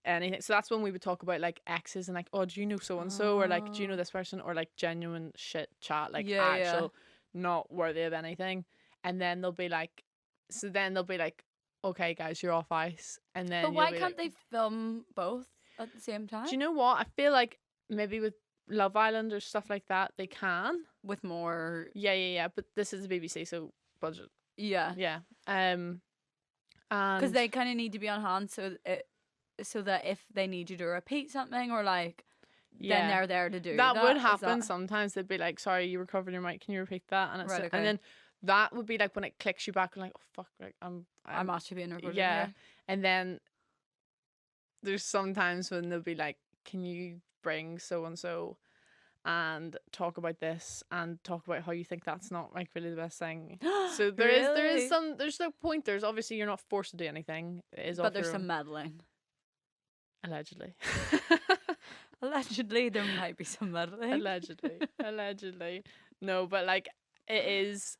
anything. So that's when we would talk about like exes and like, oh, do you know so and so, or like, do you know this person, or like genuine shit chat, like actual not worthy of anything. And then they'll be like, okay guys, you're off ice. And then But why be can't like, they film both at the same time? do you know what? I feel like maybe with Love Island or stuff like that they can. With more, Yeah. But this is the BBC, so budget. yeah, And because they kind of need to be on hand so that if they need you to repeat something or like, then they're there to do that. That would happen sometimes. They'd be like, "Sorry, you were covering your mic. Can you repeat that?" And it's Right, okay. and then that would be like when it clicks you back and like, "Oh fuck!" Like I'm actually being recorded. yeah. Here. And then there's sometimes when they'll be like, "Can you bring so and so and talk about this and talk about how you think that's not like really the best thing?" So there's no point. There's obviously you're not forced to do anything. It is, but there's some meddling. Allegedly. Allegedly, there might be some meddling. Allegedly. No, but like it is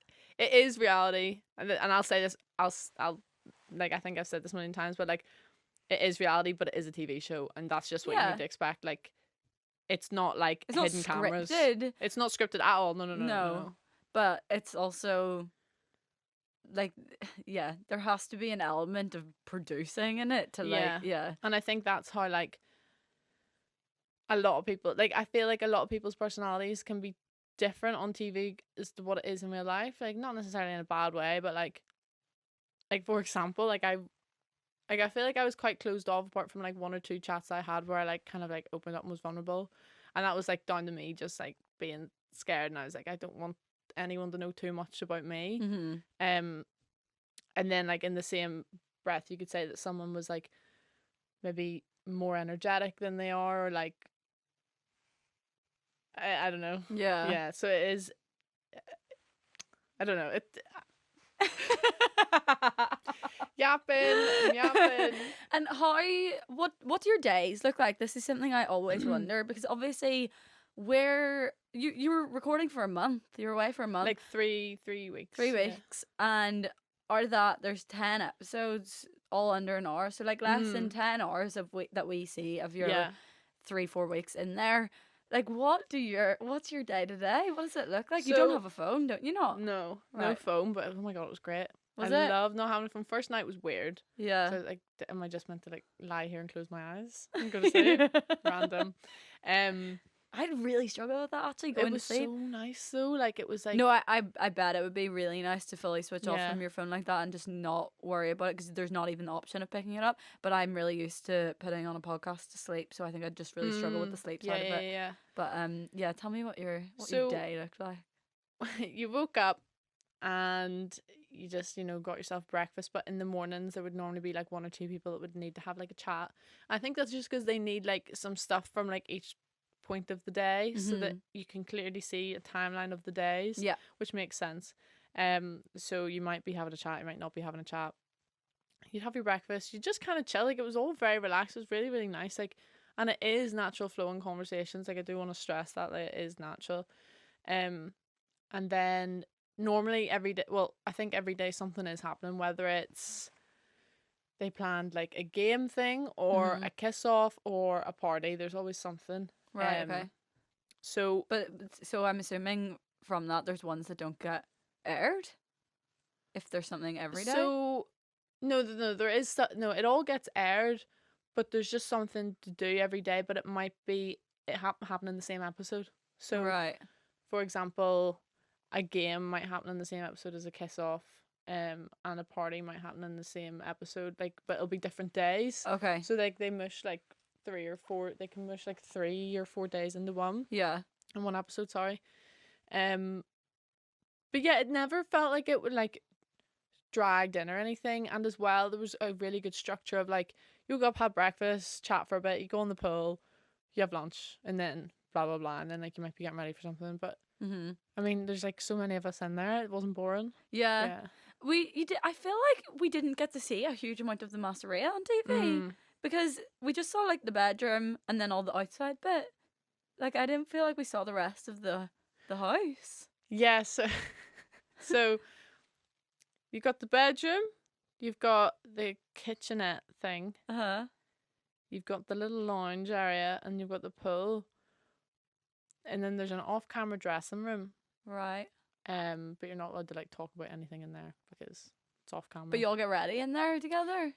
reality, and I'll say this. I'll like I think I've said this a million times, but like it is reality, but it is a TV show, and that's just what you need to expect. Like it's not like it's hidden not cameras. Scripted. It's not scripted at all. No. But it's also like, yeah, there has to be an element of producing in it to like, And I think that's how like a lot of people, like I feel like a lot of people's personalities can be different on TV as to what it is in real life. Like not necessarily in a bad way, but like for example, like I feel like I was quite closed off apart from like one or two chats I had where I like kind of like opened up and was vulnerable, and that was like down to me just like being scared, and I was like, I don't want anyone to know too much about me. Mm-hmm. And then like in the same breath you could say that someone was like maybe more energetic than they are, or like I don't know. Yeah, so it is, I don't know, it yapping. And what do your days look like? This is something I always wonder, because obviously where you were recording for a month, you were away for a month, like 3 weeks, and there's 10 episodes all under an hour, so like less than 10 hours that we see of your 3-4 weeks in there. Like what's your day to day? What does it look like? You don't have a phone, don't you? Not no right. No phone, but oh my god, it was great. I love not having a phone. First night was weird. Yeah. So like, am I just meant to like lie here and close my eyes and go to sleep? Random. And I'd really struggle with that actually, It going to was sleep. so nice though. Like it was like No, I bet it would be really nice to fully switch off Yeah. from your phone like that and just not worry about it, because there's not even the option of picking it up. But I'm really used to putting on a podcast to sleep, so I think I'd just really struggle with the sleep yeah, side of yeah, it. yeah. But yeah, tell me what your So- day looked like. You woke up and you just, got yourself breakfast, but in the mornings there would normally be like one or two people that would need to have like a chat. I think that's just because they need like some stuff from like each point of the day so that you can clearly see a timeline of the days. Yeah. Which makes sense. So you might be having a chat, you might not be having a chat. You'd have your breakfast, you just kind of chill. Like it was all very relaxed. It was really, really nice. Like, and it is natural flowing conversations. Like I do want to stress that, like, it is natural. And then normally every day, well, I think every day something is happening, whether it's they planned like a game thing or a kiss off or a party. There's always something. Right. Okay. So But so I'm assuming from that there's ones that don't get aired. If there's something every day. So no, there is no. It all gets aired, but there's just something to do every day. But it might be it happen in the same episode. So right. for example, a game might happen in the same episode as a kiss off, and a party might happen in the same episode. Like, but it'll be different days. Okay. So like they mush like 3 or 4. They can mush like 3 or 4 days into one. Yeah. In one episode, sorry. But yeah, it never felt like it would like dragged in or anything. And as well, there was a really good structure of like you go up, have breakfast, chat for a bit, you go in the pool, you have lunch, and then blah blah blah, and then like you might be getting ready for something. But I mean, there's like so many of us in there, it wasn't boring. Yeah. I feel like we didn't get to see a huge amount of the Masseria on TV because we just saw like the bedroom and then all the outside bit. Like I didn't feel like we saw the rest of the house. Yeah, so you've got the bedroom, you've got the kitchenette thing, you've got the little lounge area, and you've got the pool, and then there's an off-camera dressing room. Right. But you're not allowed to like talk about anything in there because it's off camera. But you all get ready in there together?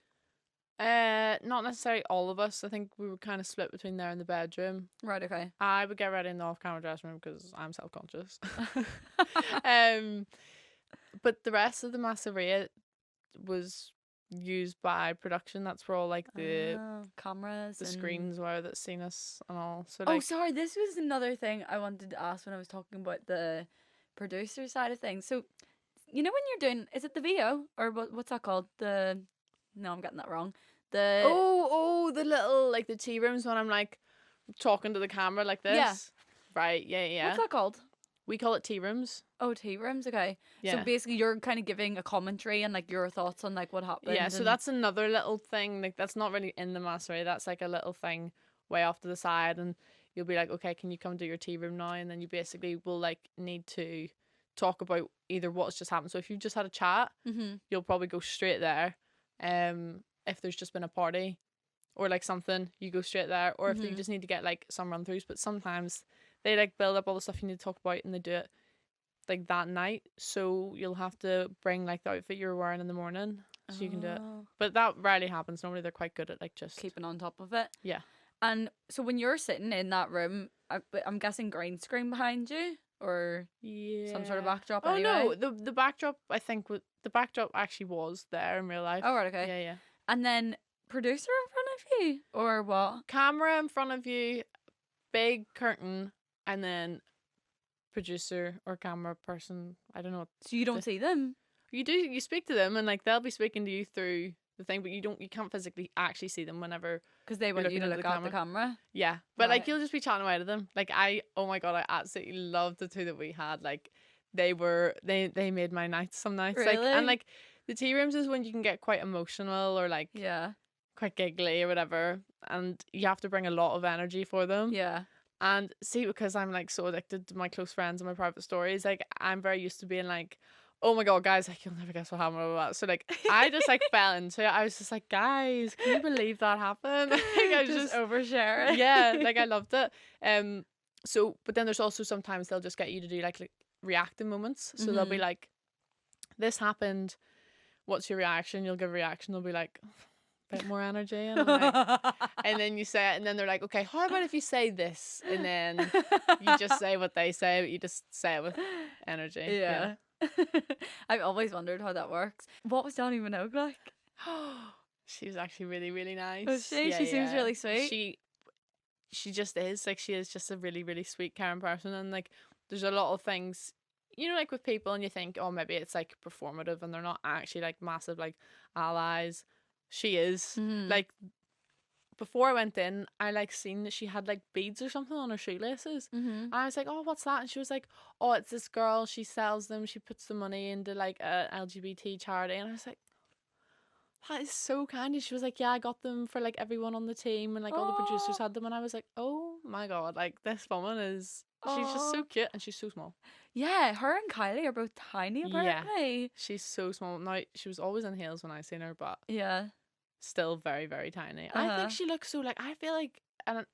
Not necessarily all of us. I think we were kind of split between there and the bedroom. Right, okay. I would get ready in the off-camera dressing room because I'm self-conscious. But the rest of the Masseria was used by production. That's where all like the cameras, the and screens were that's seen us and all. So oh, like, sorry, this was another thing I wanted to ask when I was talking about the producer side of things. So, you know when you're doing, is it the VO or what's that called? No, I'm getting that wrong. The little like the tea rooms when I'm like talking to the camera like this. Yeah. Right. Yeah. What's that called? We call it tea rooms. Oh, tea rooms. Okay. Yeah. So basically, you're kind of giving a commentary and like your thoughts on like what happened. Yeah. So that's another little thing. Like that's not really in the Masseria. That's like a little thing way off to the side, and you'll be like, okay, can you come to your tea room now? And then you basically will like need to talk about either what's just happened. So if you've just had a chat, you'll probably go straight there. If there's just been a party or like something, you go straight there. Or if you just need to get like some run throughs, but sometimes they like build up all the stuff you need to talk about and they do it like that night. So you'll have to bring like the outfit you're wearing in the morning so you can do it. But that rarely happens. Normally they're quite good at like just keeping on top of it. Yeah. And so when you're sitting in that room, I'm guessing green screen behind you or some sort of backdrop. Oh anyway? no, the backdrop I think the backdrop actually was there in real life. Oh right, okay. Yeah. And then producer in front of you or what? Camera in front of you, big curtain, and then producer or camera person. I don't know. So you don't see them? You speak to them and like they'll be speaking to you through the thing, but you can't physically actually see them whenever because they want you to look at the camera. Yeah, but like Right. you'll just be chatting away to them. Like oh my god, I absolutely loved the two that we had. Like they made my nights some nights. Really? Like and like the tea rooms is when you can get quite emotional or like Yeah. quite giggly or whatever, and you have to bring a lot of energy for them. Yeah. And see, because I'm like so addicted to my close friends and my private stories, like I'm very used to being like, oh my god, guys, like you'll never guess what happened. Blah, blah, blah. So like I just like fell into it. I was just like, guys, can you believe that happened? Like, I was just oversharing. yeah, like I loved it. So but then there's also sometimes they'll just get you to do like reacting moments. So they'll be like, this happened, what's your reaction? You'll give a reaction. They'll be like, bit more energy. And, like, and then you say it, and then they're like, okay, how about if you say this? And then you just say what they say, but you just say it with energy. Yeah. I've always wondered how that works. What was Dani Minogue like? She was actually really, really nice. Was she? She seems really sweet. She just is. Like, she is just a really, really sweet, caring person. And, like, there's a lot of things, you know, like with people, and you think, oh, maybe it's, like, performative and they're not actually, like, massive, like, allies. She is. Like, before I went in, I, like, seen that she had, like, beads or something on her shoelaces. And I was like, oh, what's that? And she was like, oh, it's this girl. She sells them. She puts the money into, like, a LGBT charity. And I was like, that is so kind. And she was like, yeah, I got them for, like, everyone on the team, and, like, all the producers had them. And I was like, oh my god, like, this woman is, she's just so cute, and she's so small. Yeah, her and Kylie are both tiny, apparently. Yeah, she's so small. Now, she was always in heels when I seen her, but yeah, still very, very tiny. I think she looks so, like, I feel like, and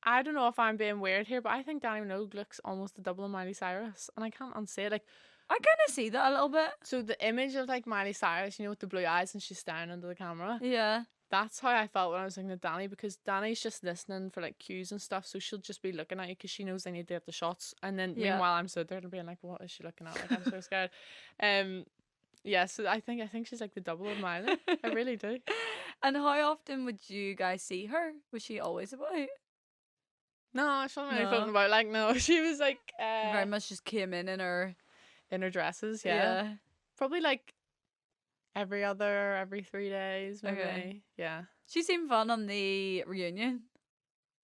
I don't know if I'm being weird here, but I think Dani Minogue looks almost the double of Miley Cyrus, and I can't unsay it. Like, I kind of see that a little bit. So the image of, like, Miley Cyrus, you know, with the blue eyes and she's staring into the camera. Yeah. That's how I felt when I was looking at Dani, because Dani's just listening for, like, cues and stuff, so she'll just be looking at you because she knows they need to get the shots. And then meanwhile I'm stood there and being like, what is she looking at? Like, I'm so scared. Yeah, so I think she's like the double of Miley. I really do. And how often would you guys see her? Was she always about? No, she wasn't really floating about. Like, no, she was like very much just came in her dresses. Yeah. Probably like every 3 days, maybe. Okay. Yeah. She seemed fun on the reunion.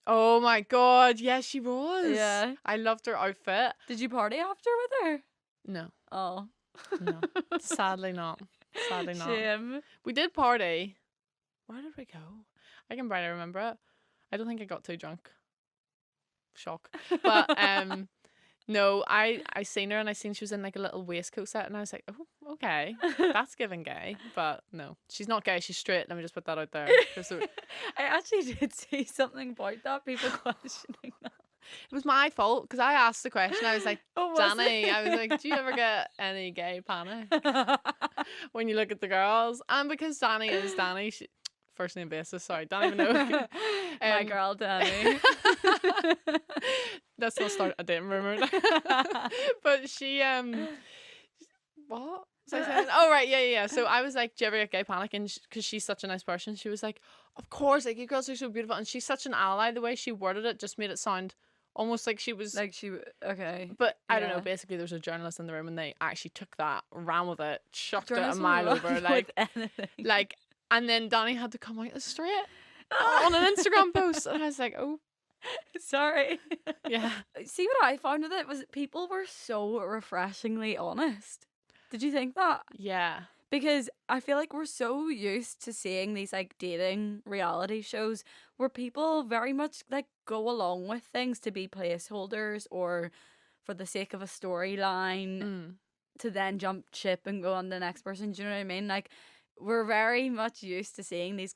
Oh my god, yes, she was. Yeah. I loved her outfit. Did you party after with her? No. Oh. No. Sadly not. Sadly not. Shame. We did party. Where did we go? I can barely remember it. I don't think I got too drunk. Shock. But no, I seen her, and I seen she was in, like, a little waistcoat set, and I was like, oh, okay, that's giving gay. But no, she's not gay, she's straight. Let me just put that out there. I actually did see something about that, people questioning that. It was my fault, because I asked the question. I was like, Dani, I was like, do you ever get any gay panic when you look at the girls? And because Dani is Dani, first name basis, sorry, Dani Minogue. My girl Dani. Let's not start a dating rumor. But she what was I saying? Oh right, yeah. So I was like, do you ever get gay panic? And because she's such a nice person, she was like, of course, like, you girls are so beautiful. And she's such an ally. The way she worded it just made it sound almost like she was like, she okay. But I don't know, basically there was a journalist in the room, and they actually took that, ran with it, chucked it a mile over, like and then Dani had to come out as straight on an Instagram post, and I was like, oh, sorry. Yeah. See, what I found with it was that people were so refreshingly honest. Did you think that? Yeah. Because I feel like we're so used to seeing these, like, dating reality shows where people very much, like, go along with things to be placeholders or for the sake of a storyline to then jump ship and go on to the next person. Do you know what I mean? Like, we're very much used to seeing these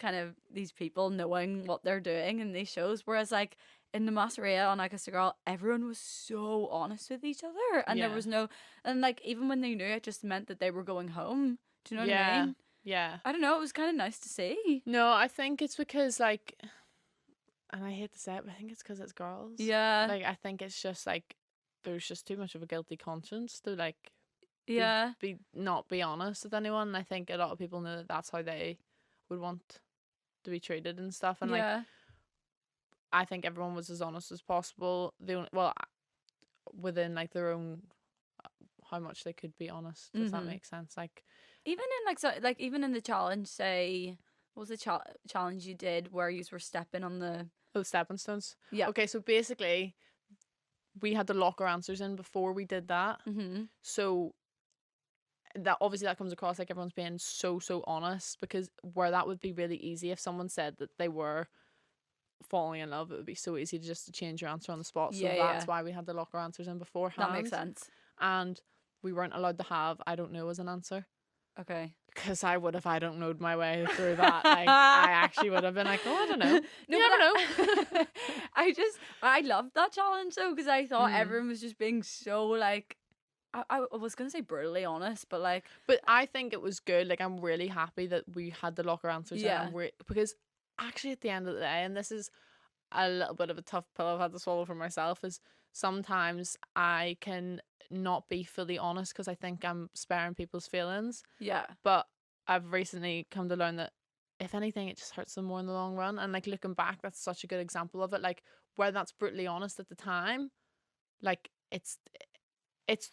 people knowing what they're doing in these shows, whereas, like, in the Masseria on I Kissed a Girl, everyone was so honest with each other, and there was no, and, like, even when they knew, it just meant that they were going home. Do you know what I mean? Yeah. I don't know, it was kind of nice to see. No, I think it's because, like, and I hate to say it, but I think it's because it's girls. Yeah. Like, I think it's just, like, there's just too much of a guilty conscience to, like, not be honest with anyone. And I think a lot of people know that that's how they would want to be treated and stuff. And like, I think everyone was as honest as possible. Within, like, their own, how much they could be honest. Does that make sense? Like, even in even in the challenge, say, what was the challenge you did where you were stepping on the stepping stones? Yeah. Okay, so basically, we had to lock our answers in before we did that. So that obviously that comes across like everyone's being so honest, because where that would be really easy if someone said that they were falling in love, it would be so easy to change your answer on the spot. So that's why we had to lock our answers in beforehand. That makes sense. And we weren't allowed to have I don't know as an answer. Okay. Because I would have I don't knowed my way through that. Like, I actually would have been like, oh, I don't know. You never know. I loved that challenge though, because I thought everyone was just being so, like, I was gonna say brutally honest, but like, But I think it was good. Like, I'm really happy that we had the locker answers. Yeah. And because actually, at the end of the day, and this is a little bit of a tough pill I've had to swallow for myself, is sometimes I can not be fully honest because I think I'm sparing people's feelings. yeah, But I've recently come to learn that if anything, it just hurts them more in the long run. And like looking back, that's such a good example of it. Like where that's brutally honest at the time, like it's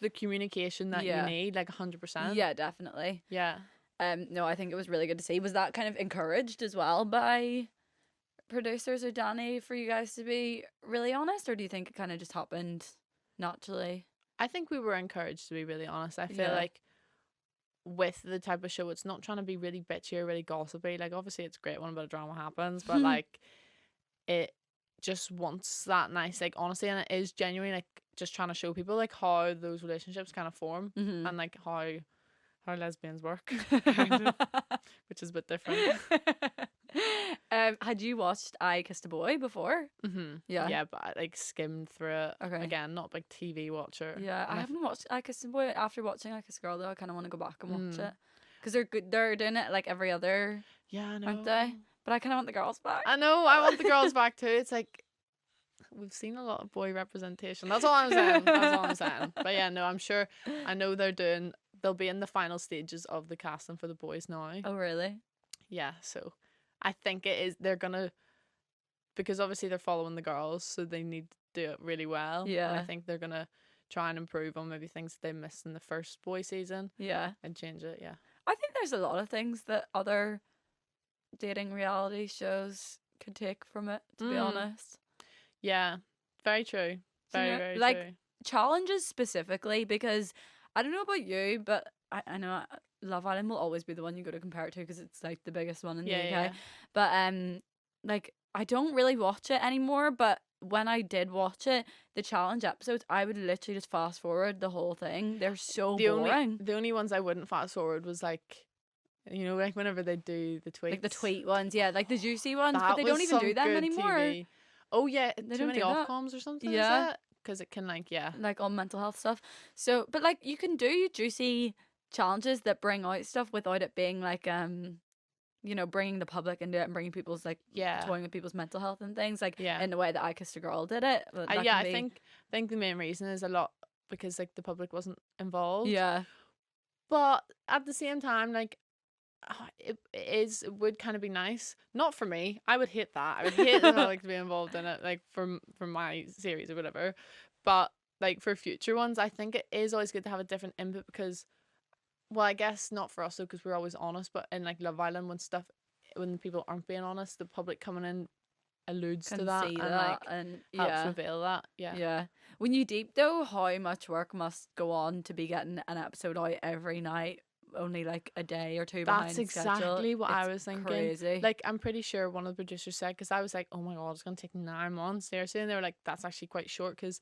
the communication that you Yeah. need, like 100%. yeah, definitely. Yeah. No, I think it was really good to see. Was that kind of encouraged as well by producers or Danny for you guys to be really honest, or do you think it kind of just happened naturally? I think we were encouraged to be really honest. I feel Yeah. like with the type of show, it's not trying to be really bitchy or really gossipy. Like obviously it's great when a bit of drama happens, but like it just wants that nice like honesty, and it is genuine, like just trying to show people like how those relationships kind of form Mm-hmm. and like how lesbians work, kind of, which is a bit different. Had you watched I Kissed a Boy before? Mm-hmm. Yeah. Yeah, but I like skimmed through it. Okay. Again, not a big TV watcher. Yeah, I And haven't watched I Kissed a Boy. After watching I Kissed a Girl, though, I kind of want to go back and watch Mm. it because they're good. They're doing it like every other, Yeah, I know. aren't they? But I kind of want the girls back. I know. I want the girls back too. It's like we've seen a lot of boy representation. That's all I'm saying. That's all I'm saying. But yeah, no, I'm sure. I know they'll be in the final stages of the casting for the boys now. Oh, really? Yeah, so I think it is. They're gonna, because obviously they're following the girls, so they need to do it really well. And I Yeah. think they're gonna try and improve on maybe things they missed in the first boy season Yeah. and change it. Yeah. I think there's a lot of things that other dating reality shows could take from it, to be honest. Yeah. Very true. Very, know, very like, true. Challenges specifically, because I don't know about you, but I know Love Island will always be the one you go to compare it to because it's like the biggest one in the UK. Yeah. But like I don't really watch it anymore, but when I did watch it, the challenge episodes, I would literally just fast forward the whole thing. They're so boring. The only ones I wouldn't fast forward was like, you know, like whenever they do the tweets. Like the tweet ones, yeah, like the juicy ones, That but they don't was even do some them good anymore. TV. Oh yeah, They too don't many do that. Ofcoms or something. Yeah. Is it? Because it can like Like on mental health stuff. So, but like you can do juicy challenges that bring out stuff without it being like you know, bringing the public into it and bringing people's like toying with people's mental health and things like in the way that I Kissed a Girl did it. I think the main reason is a lot because like the public wasn't involved. Yeah. But at the same time, like it would kind of be nice. Not for me. I would hate that. I would hate the public to be involved in it, like from my series or whatever. But like for future ones, I think it is always good to have a different input because, well, I guess not for us though, because we're always honest. But in like Love Island, when people aren't being honest, the public coming in alludes to that and like helps reveal that. Yeah. Yeah. When you deep though, how much work must go on to be getting an episode out every night? Only like a day or two behind schedule. That's exactly what I was thinking. Crazy. Like I'm pretty sure one of the producers said, because I was like, oh my god, it's gonna take 9 months seriously, and they were like, that's actually quite short because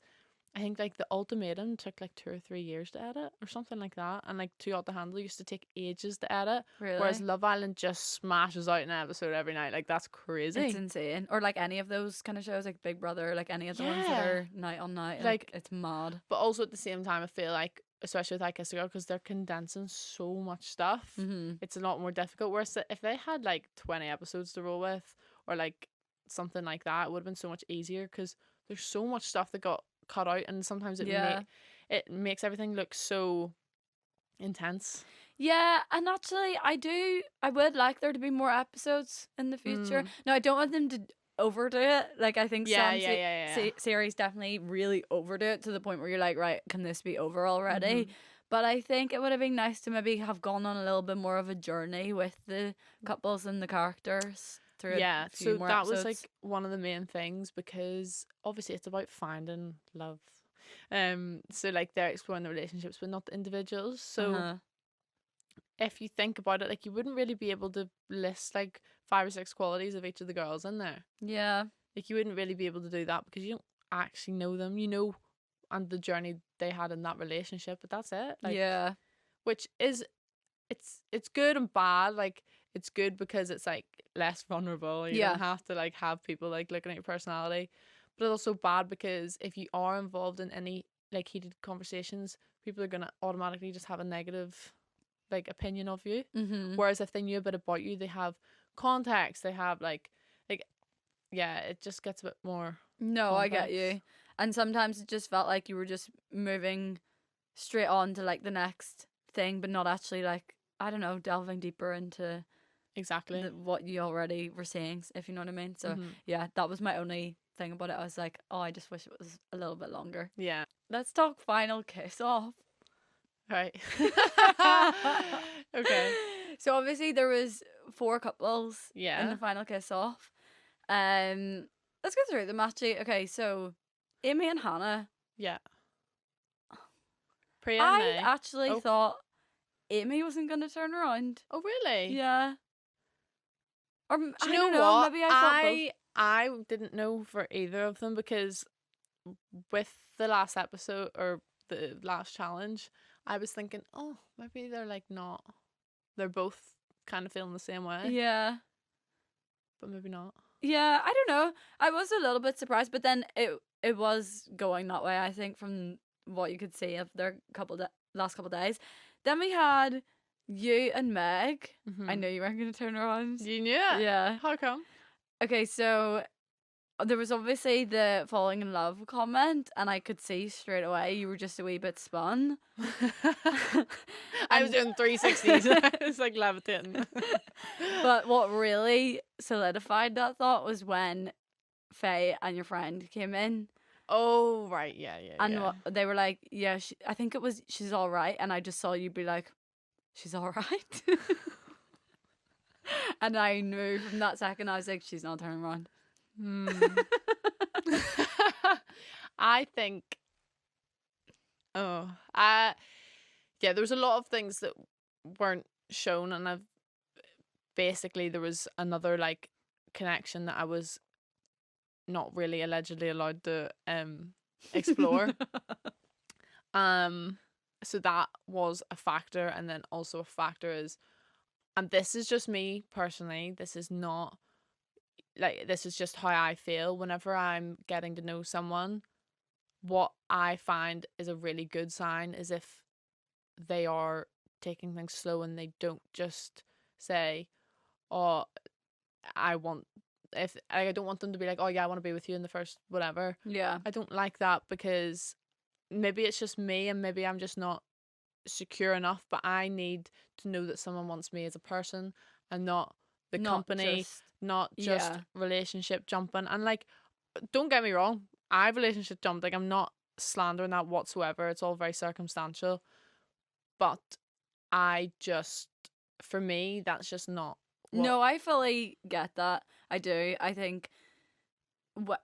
I think like the Ultimatum took like 2 or 3 years to edit or something like that, and like Too Hot to Handle used to take ages to edit. Really? Whereas Love Island just smashes out an episode every night. Like that's crazy. It's insane. Or like any of those kind of shows, like Big Brother, like any of the ones that are night on night. Like it's mad. But also at the same time, I feel like, especially with I Kissed a Girl, because they're condensing so much stuff, it's a lot more difficult. Whereas if they had like 20 episodes to roll with, or like something like that, it would have been so much easier because there's so much stuff that got cut out, and sometimes it makes everything look so intense. Yeah, and actually, I would like there to be more episodes in the future. Now, I don't want them to overdo it. Like, I think some series definitely really overdo it to the point where you're like, right, can this be over already? But I think it would have been nice to maybe have gone on a little bit more of a journey with the couples and the characters. Yeah, so that episodes. Was like one of the main things, because obviously it's about finding love. So like they're exploring the relationships but not the individuals. So if you think about it, like you wouldn't really be able to list like 5 or 6 qualities of each of the girls in there. Yeah. Like you wouldn't really be able to do that because you don't actually know them, you know, and the journey they had in that relationship, but that's it. Like, yeah. Which is it's good and bad. Like it's good because it's like less vulnerable. You don't have to like have people like looking at your personality. But it's also bad because if you are involved in any like heated conversations, people are going to automatically just have a negative like opinion of you. Mm-hmm. Whereas if they knew a bit about you, they have context, they have like yeah, it just gets a bit more No, I get complex. you. And sometimes it just felt like you were just moving straight on to like the next thing, but not actually like, I don't know, delving deeper into Exactly. what you already were saying, if you know what I mean. So Mhm. yeah, that was my only thing about it. I was like, oh, I just wish it was a little bit longer. Yeah. Let's talk final kiss off. Right. Okay. So obviously there was 4 couples in Yeah. the final kiss off. Let's go through them actually. Okay, so Amy and Hannah. Yeah. Priya I Nay. actually Oh. thought Amy wasn't going to turn around. Oh, really? Yeah. Or Do you I know don't know. what? Maybe I thought both. I didn't know for either of them because with the last episode or the last challenge, I was thinking, oh, maybe they're like not. They're both kind of feeling the same way, Yeah. but maybe not. Yeah, I don't know. I was a little bit surprised, but then it was going that way, I think, from what you could see of their last couple days. Then we had you and Meg. I know you weren't going to turn around. You knew it? Yeah. How come? Okay, so there was obviously the falling in love comment, and I could see straight away you were just a wee bit spun. I was doing 360s. I was like levitating. But what really solidified that thought was when Faye and your friend came in. Oh, right. Yeah. And they were like, yeah, I think it was, she's all right. And I just saw you be like, she's all right. And I knew from that second, I was like, she's not turning around. I think, yeah, there was a lot of things that weren't shown, and basically there was another like connection that I was not really allegedly allowed to explore. So that was a factor, and then also a factor is, and this is just me personally, this is not like, this is just how I feel whenever I'm getting to know someone. What I find is a really good sign is if they are taking things slow and they don't just say, oh, I don't want them to be like, oh yeah, I want to be with you in the first whatever. Yeah. I don't like that, because maybe it's just me and maybe I'm just not secure enough, but I need to know that someone wants me as a person and not the company, not just relationship jumping. And like, don't get me wrong, I've relationship jumped, like I'm not slandering that whatsoever, it's all very circumstantial, but for me, that's just not No, I fully get that. I do. I think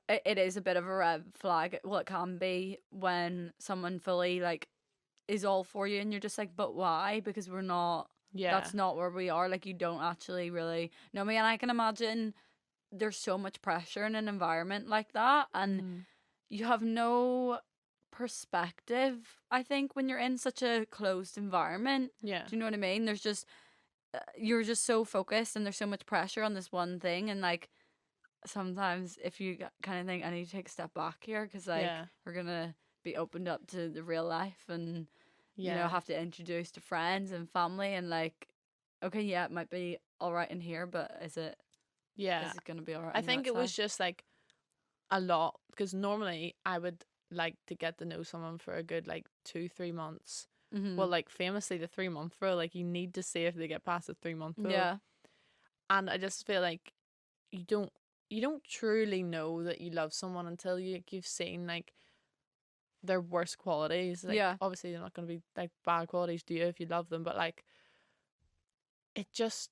it is a bit of a red flag. Well, it can be when someone fully like is all for you and you're just like, but why? Because we're not. Yeah. That's not where we are. Like, you don't actually really know me. And I can imagine there's so much pressure in an environment like that. And you have no perspective, I think, when you're in such a closed environment. Yeah. Do you know what I mean? There's just, you're just so focused and there's so much pressure on this one thing. And like, sometimes if you kind of think, I need to take a step back here because like we're going to be opened up to the real life and you know, have to introduce to friends and family and like, okay, yeah, it might be all right in here, but is it going to be all right? I think it was just like a lot, because normally I would like to get to know someone for a good like 2-3 months. Well, like famously the 3-month rule, like you need to see if they get past the 3-month rule. Yeah. And I just feel like you don't truly know that you love someone until you've seen like their worst qualities. Like, obviously they're not going to be like bad qualities to you if you love them, but like I just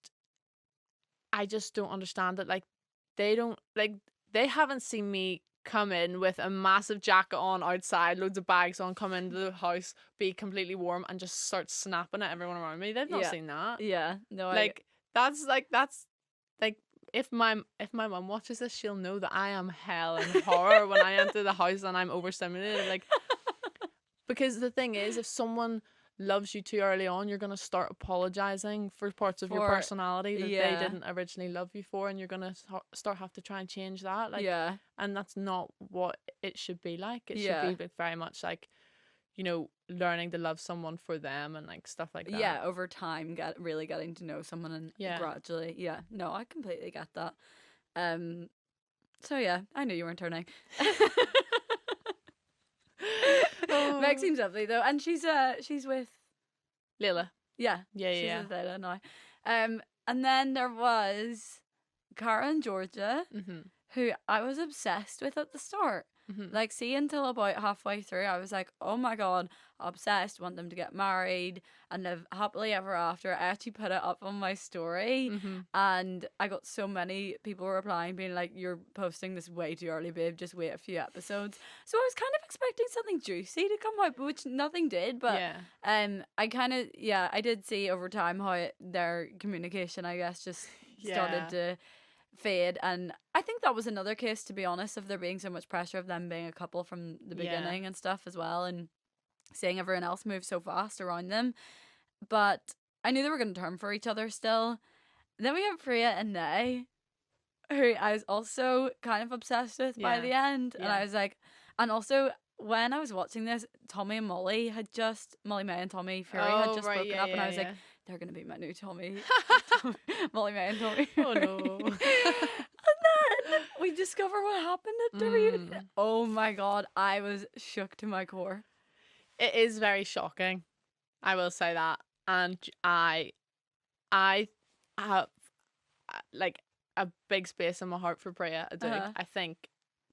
don't understand it. Like they haven't seen me come in with a massive jacket on outside, loads of bags on, come into the house, be completely warm and just start snapping at everyone around me. They've not seen that. Yeah. No, that's if my mum watches this, she'll know that I am hell and horror when I enter the house and I'm overstimulated. Like, because the thing is, if someone loves you too early on, you're gonna start apologizing for parts of your personality that they didn't originally love you for, and you're gonna start have to try and change that. Like, and that's not what it should be like. It should be very much like you know, learning to love someone for them and like stuff like that. Yeah, over time, really getting to know someone and gradually. Yeah, no, I completely get that. So yeah, I knew you weren't turning. Meg seems lovely though, and she's with Layla. Yeah, Yeah, she's yeah. with Layla now. And then there was Cara and Georgia, who I was obsessed with at the start. Like, see, until about halfway through, I was like, oh my god, obsessed, want them to get married and live happily ever after. I actually put it up on my story, and I got so many people replying, being like, you're posting this way too early, babe, just wait a few episodes. So I was kind of expecting something juicy to come out, but which nothing did. But I kind of, I did see over time how their communication, I guess, just started to fade, and I think that was another case, to be honest, of there being so much pressure of them being a couple from the beginning and stuff as well, and seeing everyone else move so fast around them. But I knew they were going to turn for each other still. Then we have Priya and Nay, who I was also kind of obsessed with by the end, and I was like, and also when I was watching this, Tommy and Molly May and Tommy Fury had just broken up, and I was like, they're going to be my new Tommy. Molly May and Tommy. Oh no. And then we discover what happened at the reunion. Oh my god, I was shook to my core. It is very shocking, I will say that. And I have like a big space in my heart for Priya. I do. I think.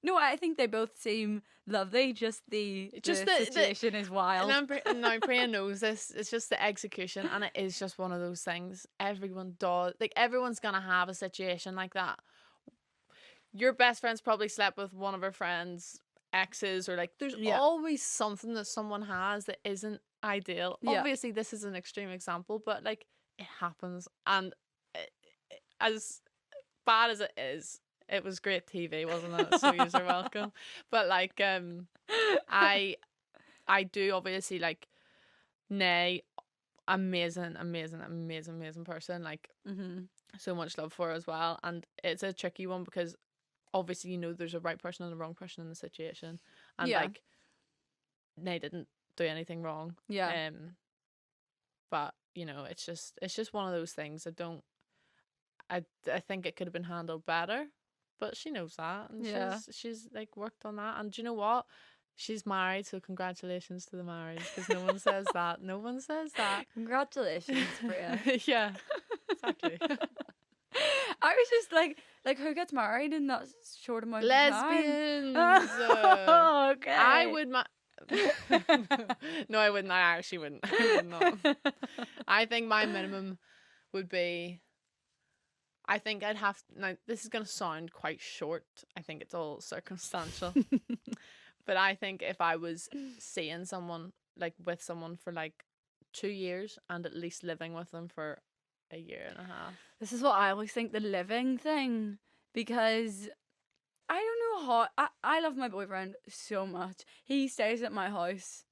No, I think they both seem lovely. Just the situation is wild. And now Priya knows this. It's just the execution, and it is just one of those things. Everyone does. Like, everyone's gonna have a situation like that. Your best friend's probably slept with one of her friends' exes, or like, there's always something that someone has that isn't ideal. Obviously, this is an extreme example, but like, it happens, and as bad as it is, it was great TV, wasn't it? So you're welcome. But like, I do obviously like Nay, amazing person. Like, so much love for her as well. And it's a tricky one because obviously, you know, there's a right person and a wrong person in the situation, and like, Nay didn't do anything wrong. But you know, it's just one of those things. I think it could have been handled better. But she knows that, and she's like worked on that. And do you know what? She's married, so congratulations to the marriage, because no one says that. No one says that. Congratulations, Priya. Yeah, exactly. I was just like who gets married in that short amount of time? Lesbians. Okay. I would No, I wouldn't. I actually wouldn't. I would not. I think my minimum would be, I think I'd have, now this is going to sound quite short, I think it's all circumstantial, but I think if I was seeing someone, like with someone for like 2 years and at least living with them for a year and a half. This is what I always think, the living thing, because I don't know how, I love my boyfriend so much. He stays at my house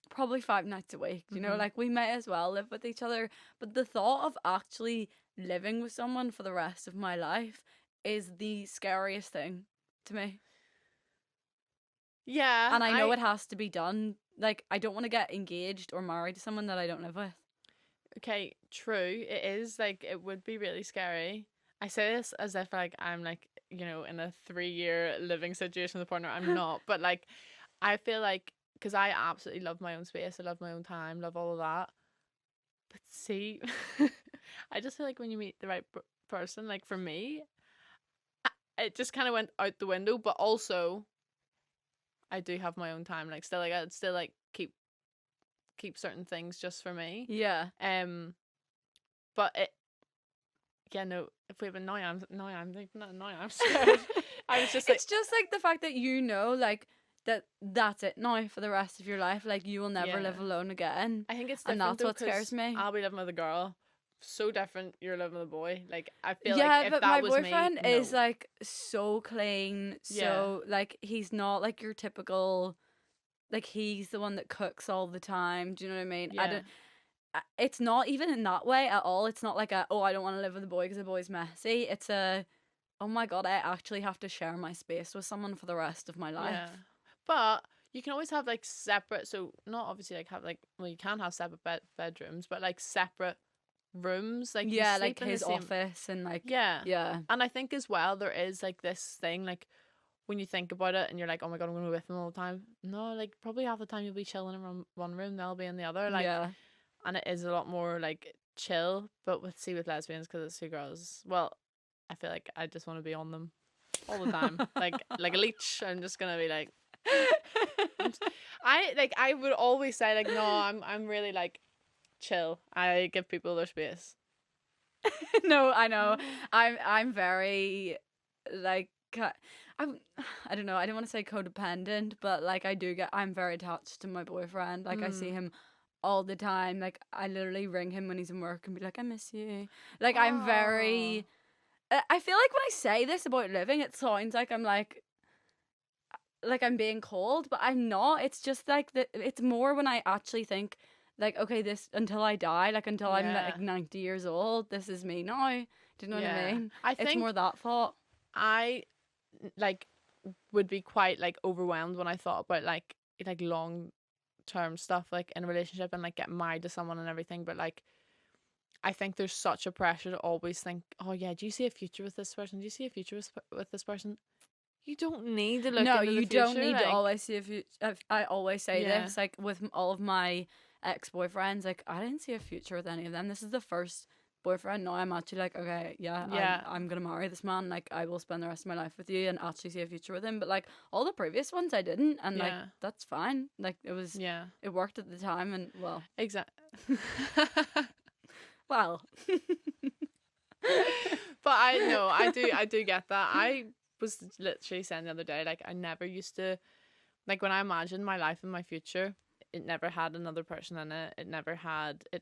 probably 5 nights a week, you know, like we may as well live with each other, but the thought of actually living with someone for the rest of my life is the scariest thing to me. Yeah. And I know it has to be done. Like, I don't want to get engaged or married to someone that I don't live with. Okay, true. It is, like, it would be really scary. I say this as if, like, I'm, like, you know, in a 3-year living situation with a partner. I'm not. But, like, I feel like, because I absolutely love my own space, I love my own time, love all of that. But see, I just feel like when you meet the right person, like for me, it just kind of went out the window. But also, I do have my own time. Like, still, like, I'd still like keep certain things just for me. Yeah. But it, yeah, no. If we have now I'm scared. I was just like, it's just like the fact that, you know, like, that's it now for the rest of your life. Like, you will never live alone again. I think it's different, and that's what scares me. I'll be living with a girl. So different. You're living with a boy. Like, I feel like if that was me, my boyfriend is like so clean. So like, he's not like your typical, like, he's the one that cooks all the time. Do you know what I mean? Yeah. It's not even in that way at all. It's not like I don't want to live with a boy because the boy's messy. It's oh my god, I actually have to share my space with someone for the rest of my life. Yeah. But you can always have like separate, so not obviously like have like, well, you can have separate bedrooms, but like separate rooms, like you Yeah, sleep like in the his same. office and like Yeah. yeah. And I think as well there is like this thing, like when you think about it and you're like, oh my god, I'm gonna be with them all the time. No, like probably half the time you'll be chilling in one room, they'll be in the other. Like, Yeah. and it is a lot more like chill. But with lesbians, because it's two girls, well, I feel like I just want to be on them all the time, like a leech. I'm just gonna be like, I would always say like, no, I'm really like chill. I give people their space. No, I know. I'm very like I don't know. I don't want to say codependent, but like I'm very attached to my boyfriend. Like I see him all the time. Like I literally ring him when he's in work and be like, I miss you. Like I'm very I feel like when I say this about living, it sounds like I'm being cold, but I'm not. It's just like it's more when I actually think like, okay, this until I die, like until I'm Yeah. like 90 years old, this is me now. Do you know what I Yeah. mean? I It's think more that thought. I like would be quite like overwhelmed when I thought about like long term stuff, like in a relationship and like getting married to someone and everything. But like I think there's such a pressure to always think, oh yeah, do you see a future with this person? Do you see a future with this person? You don't need to look No, into the you future. don't need to like, always see if you. I always say Yeah. this, like with all of my ex-boyfriends, like I didn't see a future with any of them. This is the first boyfriend. Now I'm actually like, okay, yeah, Yeah. I'm gonna marry this man. Like I will spend the rest of my life with you and actually see a future with him. But like all the previous ones, I didn't, and like Yeah. that's fine. Like Yeah. it worked at the time, and well, Exactly. well. But I know, I do get that. I was literally saying the other day, like I never used to, like when I imagined my life and my future, it never had another person in it. It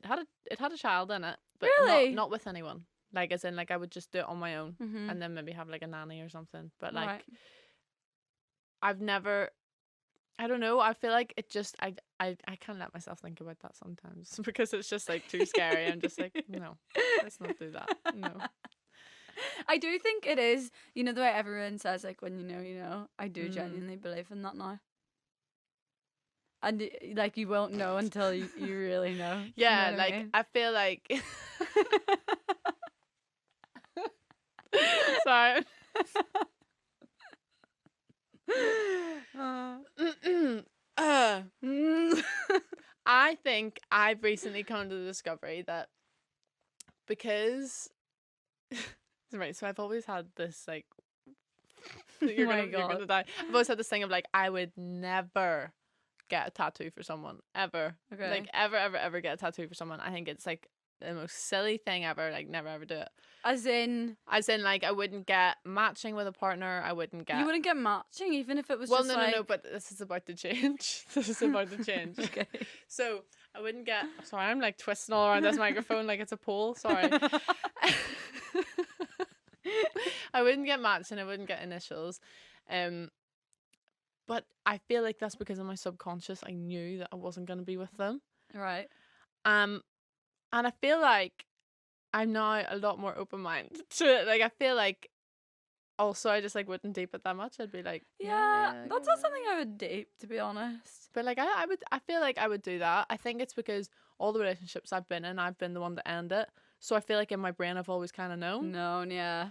had a child in it, but Really? not with anyone. Like as in like I would just do it on my own Mm-hmm. and then maybe have like a nanny or something. But like Right. I've never, I don't know, I feel like it just I can't let myself think about that sometimes because it's just like too scary. I'm just like, no, let's not do that. No. I do think it is, you know, the way everyone says, like, when you know, I do Mm. genuinely believe in that now. And, like, you won't know until you really know. Do you know Yeah, what like I mean? I feel like sorry. I think I've recently come to the discovery that because right, so I've always had this like you're My gonna God. die. I've always had this thing of like I would never get a tattoo for someone ever. Okay. Like ever get a tattoo for someone. I think it's like the most silly thing ever. Like never ever do it. As in, Like I wouldn't get matching with a partner. I wouldn't get. you wouldn't get matching even if it was Well, just no, like... no. But this is about to change. This is about to change. Okay. So I wouldn't get. Sorry, I'm like twisting all around this microphone like it's a pole. Sorry. I wouldn't get matching. I wouldn't get initials. But I feel like that's because in my subconscious I knew that I wasn't gonna be with them. Right. And I feel like I'm now a lot more open minded to it. Like I feel like also I just like wouldn't deep it that much. I'd be like, Yeah, that's go not on. something I would date, to be honest. But like I feel like I would do that. I think it's because all the relationships I've been in, I've been the one to end it. So I feel like in my brain I've always kind of known. No, yeah.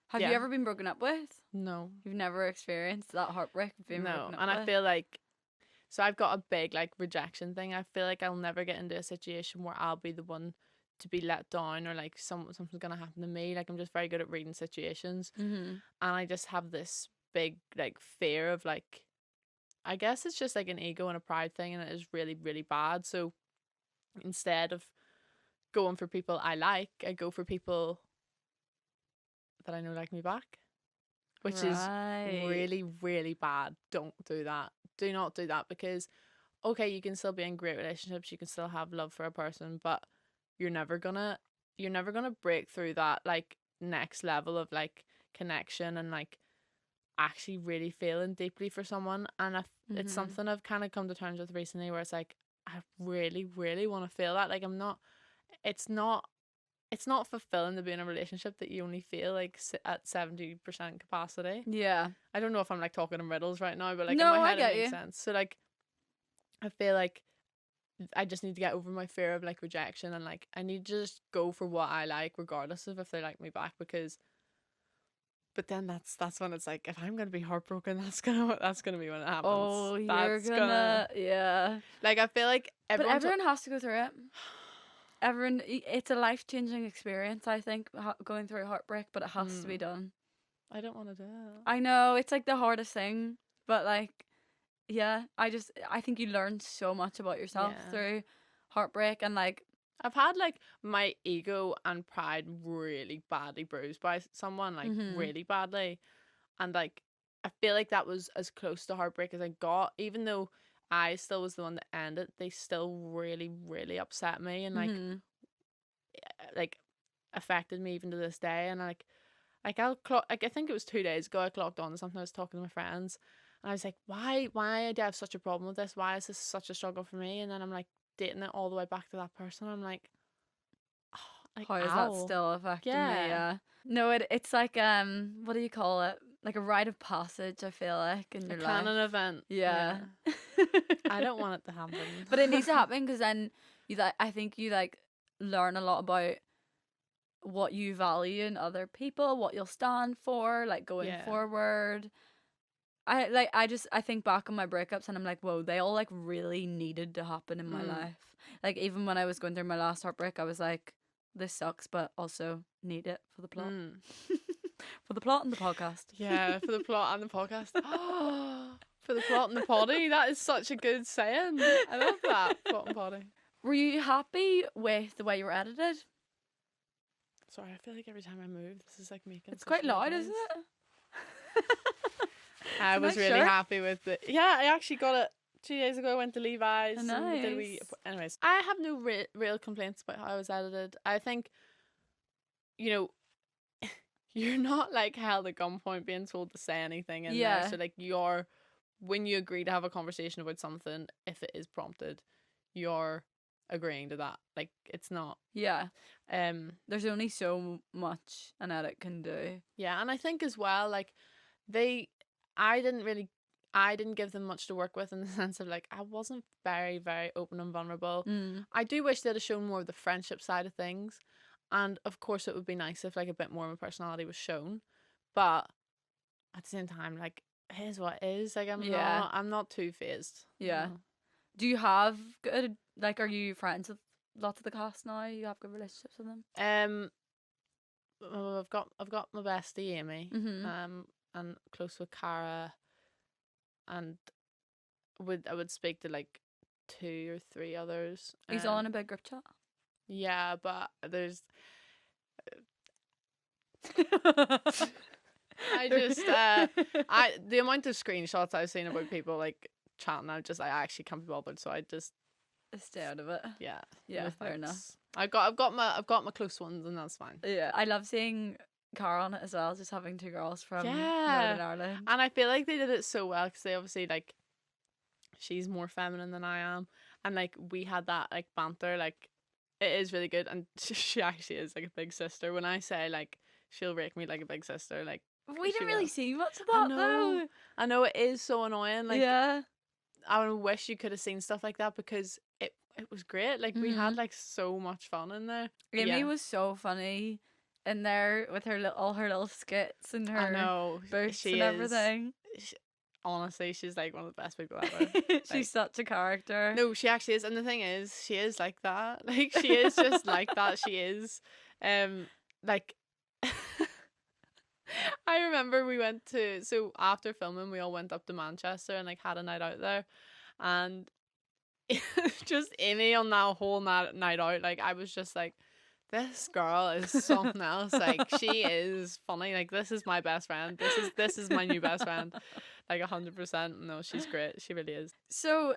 Have Yeah. you ever been broken up with? No. You've never experienced that heartbreak of being No. broken up And with? I feel like so I've got a big like rejection thing. I feel like I'll never get into a situation where I'll be the one to be let down or like something's gonna happen to me. Like I'm just very good at reading situations. Mm-hmm. And I just have this big like fear of like I guess it's just like an ego and a pride thing and it is really, really bad. So instead of going for people I like, I go for people that I know like me back. Which is really, really bad. Don't do that. Do not do that because okay, you can still be in great relationships, you can still have love for a person, but you're never gonna break through that like next level of like connection and like actually really feeling deeply for someone. And it's something I've kind of come to terms with recently where it's like I really, really want to feel that. Like it's not it's not fulfilling to be in a relationship that you only feel like at 70% capacity. Yeah. I don't know if I'm like talking in riddles right now, but like No, in my I head get it makes you. sense. So like I feel like I just need to get over my fear of like rejection, and like I need to just go for what I like regardless of if they like me back, because but then that's when it's like, if I'm gonna be heartbroken, that's gonna be when it happens. Oh, you're That's gonna, yeah. like, I feel like But everyone everyone has to go through it. Everyone, it's a life-changing experience, I think, going through heartbreak, but it has to be done. I don't want to do it. I know, it's like the hardest thing, but like, yeah, I think you learn so much about yourself through heartbreak, and like, I've had like my ego and pride really badly bruised by someone, like really badly, and like I feel like that was as close to heartbreak as I got, even though I still was the one that ended. They still really, really upset me, and like affected me even to this day. And like I think it was 2 days ago I clocked on to something. I was talking to my friends, and I was like, why do I have such a problem with this? Why is this such a struggle for me? And then I'm like dating it all the way back to that person. I'm like, oh, like, how is that ow. still affecting me? Yeah. Yeah. No, it's like what do you call it? Like a rite of passage, I feel like, in your life. Canon event. Yeah. I don't want it to happen. But it needs to happen, because then I think you like learn a lot about what you value in other people, what you'll stand for, like going forward. I think back on my breakups, and I'm like, whoa, they all like really needed to happen in my life. Like even when I was going through my last heartbreak, I was like, this sucks, but also need it for the plot. For the plot and the podcast. Yeah, for the plot and the podcast. For the plot and the potty. That is such a good saying. I love that. Plot and potty. Were you happy with the way you were edited? Sorry, I feel like every time I move, this is like making. It's quite loud, isn't it? I was really happy with it. Yeah, I actually got it 2 days ago. I went to Levi's. Nice. Anyways, I have no real complaints about how I was edited. I think, you know, you're not like held at gunpoint being told to say anything in there. So like when you agree to have a conversation about something, if it is prompted, you're agreeing to that. Like it's not. Yeah. There's only so much an edit can do. Yeah, and I think as well, like I didn't give them much to work with, in the sense of like I wasn't very, very open and vulnerable. I do wish they'd have shown more of the friendship side of things, and of course it would be nice if like a bit more of my personality was shown, but at the same time, like it is what it is. Like I'm not too phased. Yeah. Do you have good, like, are you friends with lots of the cast now? You have good relationships with them? I've got my bestie Amy, and close with Cara, and I would speak to like 2 or 3 others. He's all in a big group chat. Yeah, but there's I just the amount of screenshots I've seen about people like chatting, I actually can't be bothered, so I just stay out of it. Yeah. Yeah, fair enough. I've got my close ones, and that's fine. Yeah, I love seeing Cara on it as well, just having 2 girls from Northern Ireland. And I feel like they did it so well, because they obviously like she's more feminine than I am, and like we had that like banter. Like it is really good, and she actually is like a big sister. When I say like she'll rake me like a big sister, like we didn't really see much of that though. I know it is so annoying. Like I wish you could have seen stuff like that, because it was great. Like we had like so much fun in there. Amy was so funny in there with all her little skits and her boots and everything. Honestly, she's like one of the best people ever. She's such a character. No, she actually is, and the thing is, she is like that. Like she is just like that. She is, like. I remember we went so after filming, we all went up to Manchester and like had a night out there, and just Amy on that whole night out, like I was just like, this girl is something else. Like she is funny. Like this is my best friend. This is my new best friend. Like 100%. No, she's great. She really is. So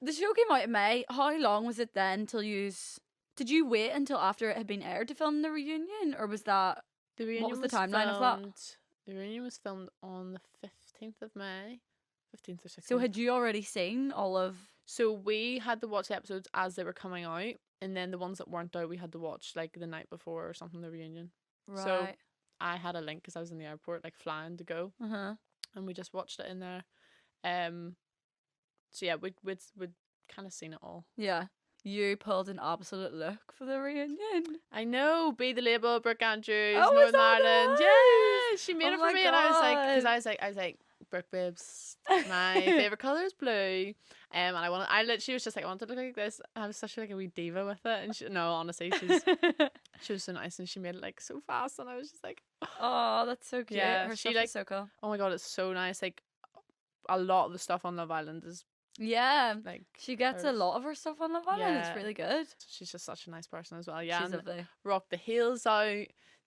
the show came out in May. How long was it then till did you wait until after it had been aired to film the reunion, or was that what was the timeline of that? The reunion was filmed on the 15th of May. 15th or 16th. So had you already seen all of... So we had to watch the episodes as they were coming out. and then the ones that weren't out we had to watch like the night before or something, the reunion. Right. So I had a link because I was in the airport like flying to go, Uh-huh. and we just watched it in there. So yeah, we'd kind of seen it all. Yeah. You pulled an absolute look for the reunion. I know, Be the Label, Brooke Andrews, Oh, is Northern that Ireland. nice? Yeah, she made Oh it my for me, and I was God. like, Brooke babes, my favorite color is blue. And I literally was just like, I wanted to look like this. I was such like a wee diva with it, and no, honestly, she was so nice, and she made it like so fast, and I was just like, Oh, that's so cute. Yeah, Her she, stuff like- is so cool. oh my God, it's so nice. Like a lot of the stuff on Love Island is Yeah. like, She gets a hers. lot of her stuff on Love Island. Yeah. It's really good. she's just such a nice person as well. Yeah, She's and lovely. rocked the heels out.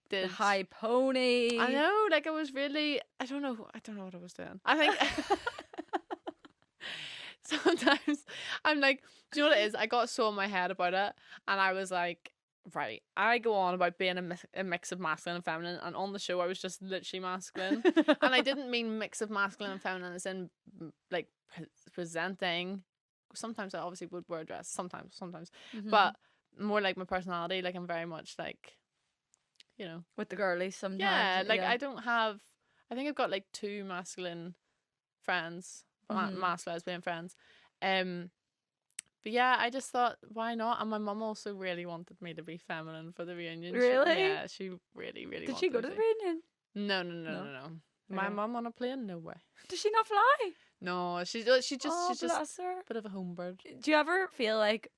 The Did high pony. I know, like I was really, I don't know what I was doing. I think sometimes I'm like, do you know what it is? I got so in my head about it, and I was like, right, I go on about being a mix of masculine and feminine, and on the show I was just literally masculine, and I didn't mean mix of masculine and feminine as in like presenting. Sometimes I obviously would wear a dress, sometimes, Mhm. but more like my personality. Like I'm very much like, you know, with the girlies sometimes. yeah, like I don't have. I think I've got like 2 masculine friends, Mhm. mass lesbian friends. But yeah, I just thought, why not? And my mum also really wanted me to be feminine for the reunion. Really? Yeah, she really, really. Did wanted she go me to the reunion? No. No? My Okay. mum on a plane? No way. Does she not fly? No, she's Oh, just bless her. a bit of a homebird. Do you ever feel like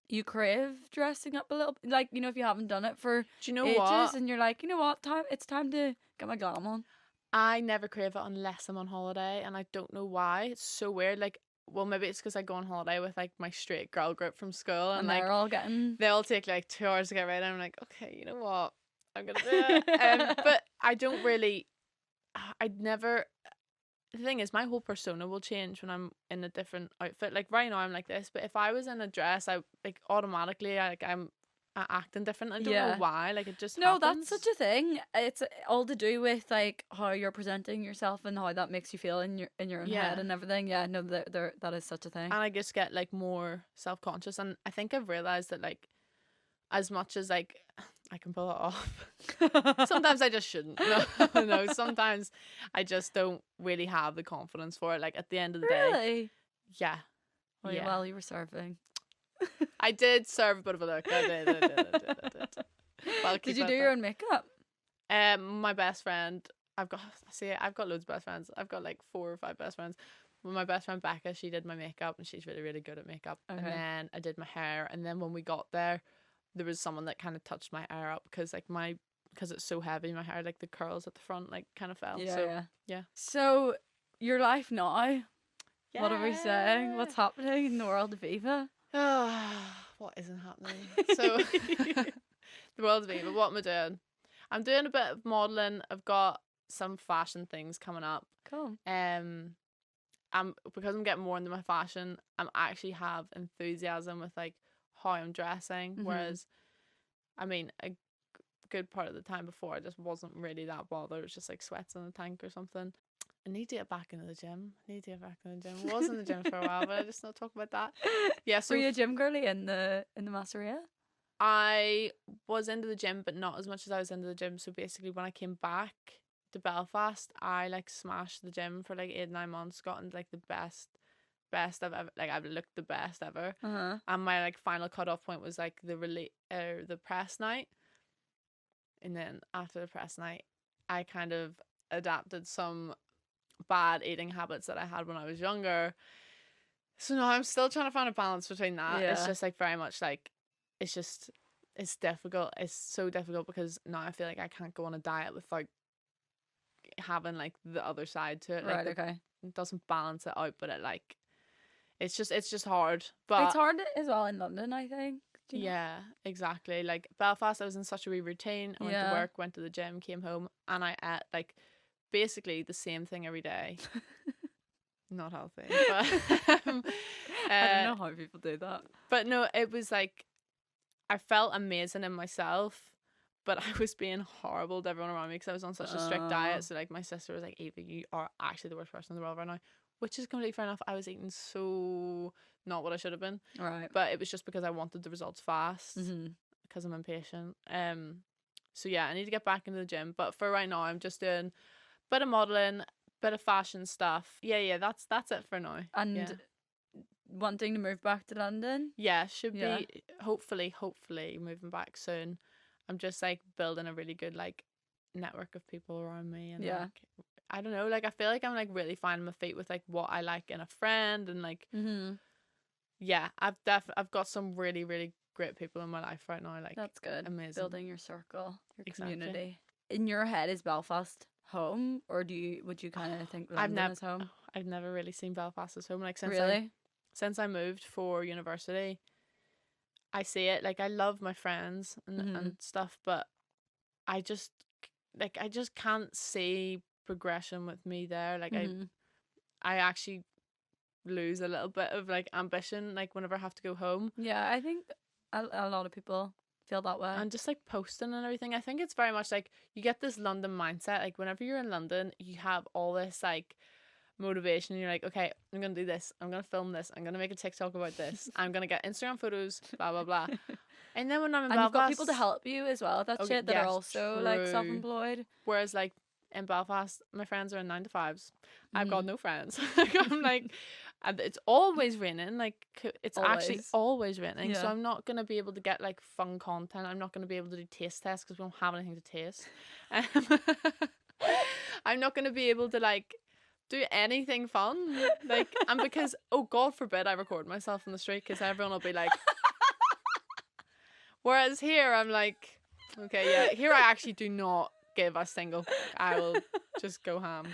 you crave dressing up a little? Like, you know, if you haven't done it for Do you know ages, what? and you're like, you know what, it's time to get my glam on. I never crave it unless I'm on holiday, and I don't know why. It's so weird. Like, well, maybe it's because I go on holiday with like my straight girl group from school, and like they're all getting. they all take like 2 hours to get ready. I'm like, okay, you know what? I'm gonna do it. But I don't really. I'd never. The thing is, my whole persona will change when I'm in a different outfit. Like right now, I'm like this, but if I was in a dress, I like automatically, I'm acting different. I don't Yeah. know why. Like it just No, happens. that's such a thing. It's all to do with like how you're presenting yourself and how that makes you feel in your own Yeah. head and everything. Yeah, no, that is such a thing. And I just get like more self-conscious, and I think I've realized that like as much as like I can pull it off, sometimes I just shouldn't. No, sometimes I just don't really have the confidence for it. Like at the end of the day, Really? yeah. Oh, Yeah. Well, you were surfing. I did serve a bit of a look. I did. Well, Did you do your own makeup? My best friend, I've got loads of best friends. I've got like 4 or 5 best friends. Well, my best friend Becca, she did my makeup, and she's really, really good at makeup. Okay. And then I did my hair, and then when we got there was someone that kind of touched my hair up because it's so heavy, my hair, like the curls at the front like kind of fell. Yeah. So your life now. What are we saying? What's happening in the world of Eva? What isn't happening? So the world of Eva, what am I doing? I'm doing a bit of modelling. I've got some fashion things coming up. Cool. Because I'm getting more into my fashion, I'm actually have enthusiasm with like how I'm dressing. Mhm. Whereas, I mean, a good part of the time before, I just wasn't really that bothered. It was just like sweats in the tank or something. I need to get back into the gym. I was in the gym for a while, but I just not talk about that. Yeah, so were you a gym girly in the Masseria? I was into the gym, but not as much as I was into the gym. So basically, when I came back to Belfast, I like smashed the gym for like 8-9 months. Gotten like the best I've ever, like I've looked the best ever. Uh-huh. And my like final cutoff point was like the press night. And then after the press night, I kind of adapted some bad eating habits that I had when I was younger. So now I'm still trying to find a balance between that. It's Yeah. just like very much like it's difficult. It's so difficult because now I feel like I can't go on a diet without having like the other side to it. Like Right, okay. it doesn't balance it out, but it like it's just hard. But It's hard as well in London, I think. Do you know? yeah, exactly. Like Belfast, I was in such a wee routine. I went to Yeah. work, went to the gym, came home, and I ate like basically the same thing every day. Not healthy, but I don't know how people do that. But no, it was like I felt amazing in myself, but I was being horrible to everyone around me because I was on such a strict Oh. diet. So like my sister was like, "Eva, you are actually the worst person in the world right now," which is completely fair enough. I was eating so not what I should have been, Right. but it was just because I wanted the results fast Mm-hmm. because I'm impatient. So yeah, I need to get back into the gym. But for right now, I'm just doing a bit of modeling, bit of fashion stuff. Yeah, that's it for now. And yeah. wanting to move back to London? Yeah, should Yeah. be hopefully moving back soon. I'm just like building a really good like network of people around me, and Yeah. like I don't know, like I feel like I'm like really finding my feet with like what I like in a friend, and like Mm-hmm. yeah, I've got some really really great people in my life right now. Like That's good. amazing. Building your circle, your Exactly. community. In your head, is Belfast home, or would you kind of think London is home? I've never really seen Belfast as home. Like Really? since I moved for university, I see it. Like I love my friends and stuff, but I just can't see progression with me there. Like I actually lose a little bit of like ambition like whenever I have to go home. Yeah, I think a lot of people feel that way. And just like posting and everything. I think it's very much like you get this London mindset. Like whenever you're in London, you have all this like motivation. You're like, okay, I'm gonna do this. I'm gonna film this. I'm gonna make a TikTok about this. I'm gonna get Instagram photos. Blah blah blah. And then when I'm in and Belfast, you've got people to help you as well. That shit that are yes, also like true. self-employed. Whereas like in Belfast, my friends are in 9 to 5s. I've got no friends. I'm like, and it's always raining. Like it's actually always raining. Yeah. So I'm not gonna be able to get like fun content. I'm not gonna be able to do taste tests because we don't have anything to taste. I'm not gonna be able to like do anything fun. Like, and because oh God forbid I record myself in the street because everyone will be like. Whereas here I'm like, okay, yeah, here I actually do not give a single. I will just go ham.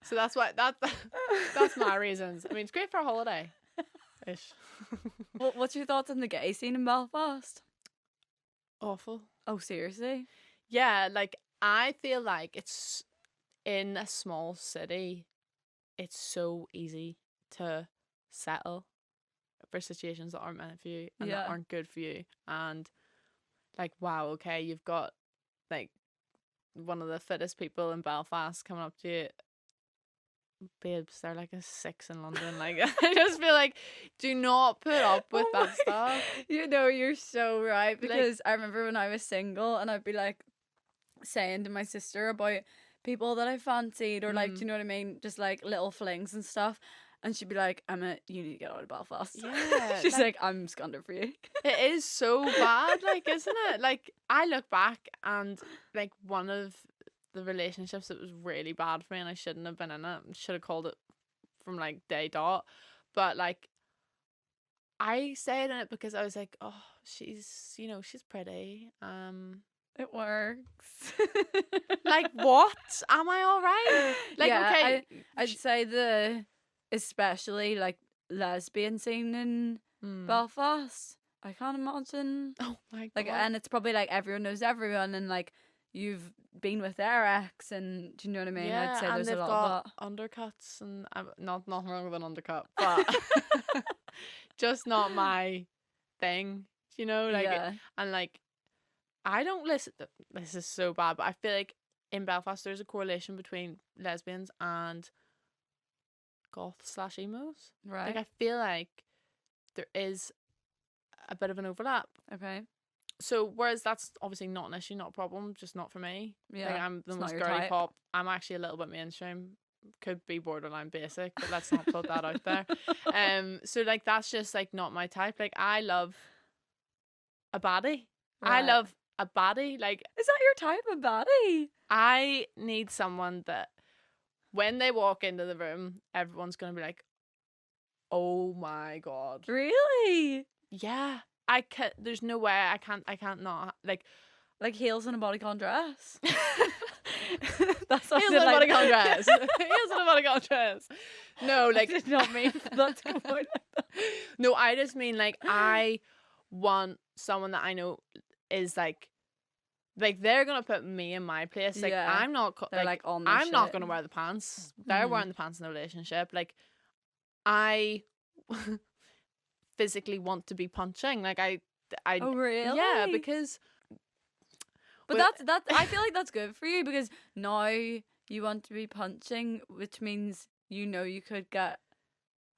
So that's why that's my reasons. I mean, it's great for a holiday. Ish. What's your thoughts on the gay scene in Belfast? Awful. Oh, seriously? Yeah, like I feel like it's in a small city, it's so easy to settle for situations that aren't meant for you and that aren't good for you. And like, wow, okay, you've got like one of the fittest people in Belfast coming up to you. Babes, they're like a 6 in London. Like I just feel like do not put up with that stuff. You know, you're so right. Because I remember when I was single and I'd be like saying to my sister about people that I fancied or like, do you know what I mean? Just like little flings and stuff. And she'd be like, Emma, you need to get out of Belfast. Yeah. She's like, I'm scunder for you. It is so bad, like, isn't it? Like, I look back and like one of the relationships that was really bad for me and I shouldn't have been in it. Should have called it from like day dot. But like I stayed in it because I was like, oh, she's pretty. It works. Like what? Am I all right? Like yeah, okay. I'd say especially like lesbian scene in Belfast. I can't imagine. Oh my God. Like, and it's probably like everyone knows everyone, and like you've been with their ex, and do you know what I mean? Yeah, I'd say and there's they've a lot got of undercuts, and nothing wrong with an undercut, but just not my thing. You know, like and like I don't listen. This is so bad, but I feel like in Belfast there's a correlation between lesbians and goth/emos. right. Like I feel like there is a bit of an overlap. Okay. So whereas that's obviously not an issue, not a problem, just not for me. Yeah. Like I'm the it's most not your girly type. pop. I'm actually a little bit mainstream. Could be borderline basic, but let's not put that out there. So like that's just like not my type. Like I love a baddie. I Right. love a baddie. Like Is that your type of baddie? I need someone that when they walk into the room, everyone's gonna be like, "Oh my God." Really? Yeah. There's no way I can't not like heels and a bodycon dress. That's heels and a bodycon dress. Heels and a bodycon dress. No, like I did not mean that to come out like that. No, I just mean like I want someone that I know is like they're gonna put me in my place. Like Yeah. I'm not They're like on their I'm not shit. gonna wear the pants. They're Mhm. wearing the pants in the relationship. Like I physically want to be punching. Like I Oh really? yeah, because But well, that's I feel like that's good for you because now you want to be punching, which means you know you could get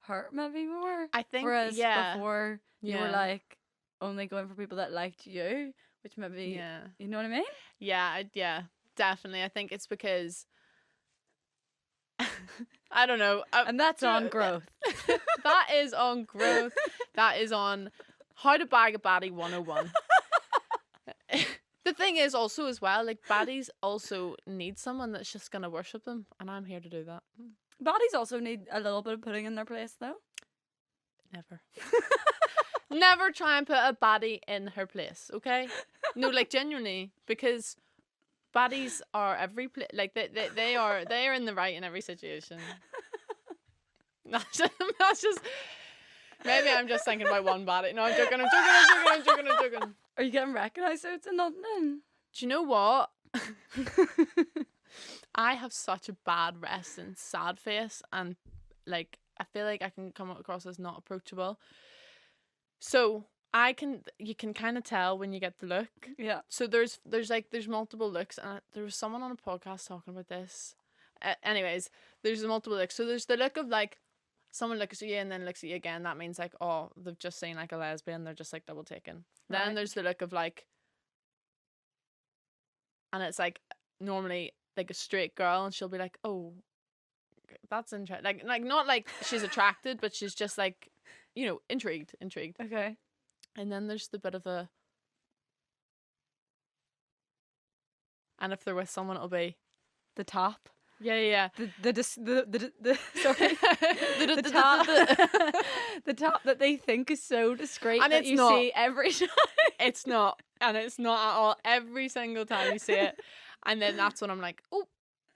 hurt maybe more. I think, Whereas yeah. before you were Yeah. like only going for people that liked you, which maybe, Yeah. you know what I mean? Yeah, yeah, definitely. I think it's because I don't know. And that's on growth. That is on growth. That is on how to bag a baddie 101. The thing is also as well, like baddies also need someone that's just gonna worship them, and I'm here to do that. Baddies also need a little bit of putting in their place though. Never. Never try and put a baddie in her place, okay? No, like genuinely, because baddies are like they are in the right in every situation. That's just maybe I'm just thinking about one baddie. No, I'm joking. Are you getting recognised out in London? Do you know what? I have such a bad resting sad face, and like I feel like I can come across as not approachable. So you can kind of tell when you get the look. Yeah. So there's multiple looks, and there was someone on a podcast talking about this. Anyways, there's multiple looks. So there's the look of like someone looks at you and then looks at you again. That means like, oh, they've just seen like a lesbian. They're just like double taken. Right. Then there's the look of like, and it's like normally like a straight girl, and she'll be like, oh, that's interesting. Like not like she's attracted, but she's just like, you know, intrigued. Okay. And then there's the bit of a, and if they're with someone, it'll be The top. yeah. The sorry. The top. The top that they think is so discreet And that it's you not. see every time. It's not, and it's not at all. Every single time you see it, and then that's when I'm like, oh,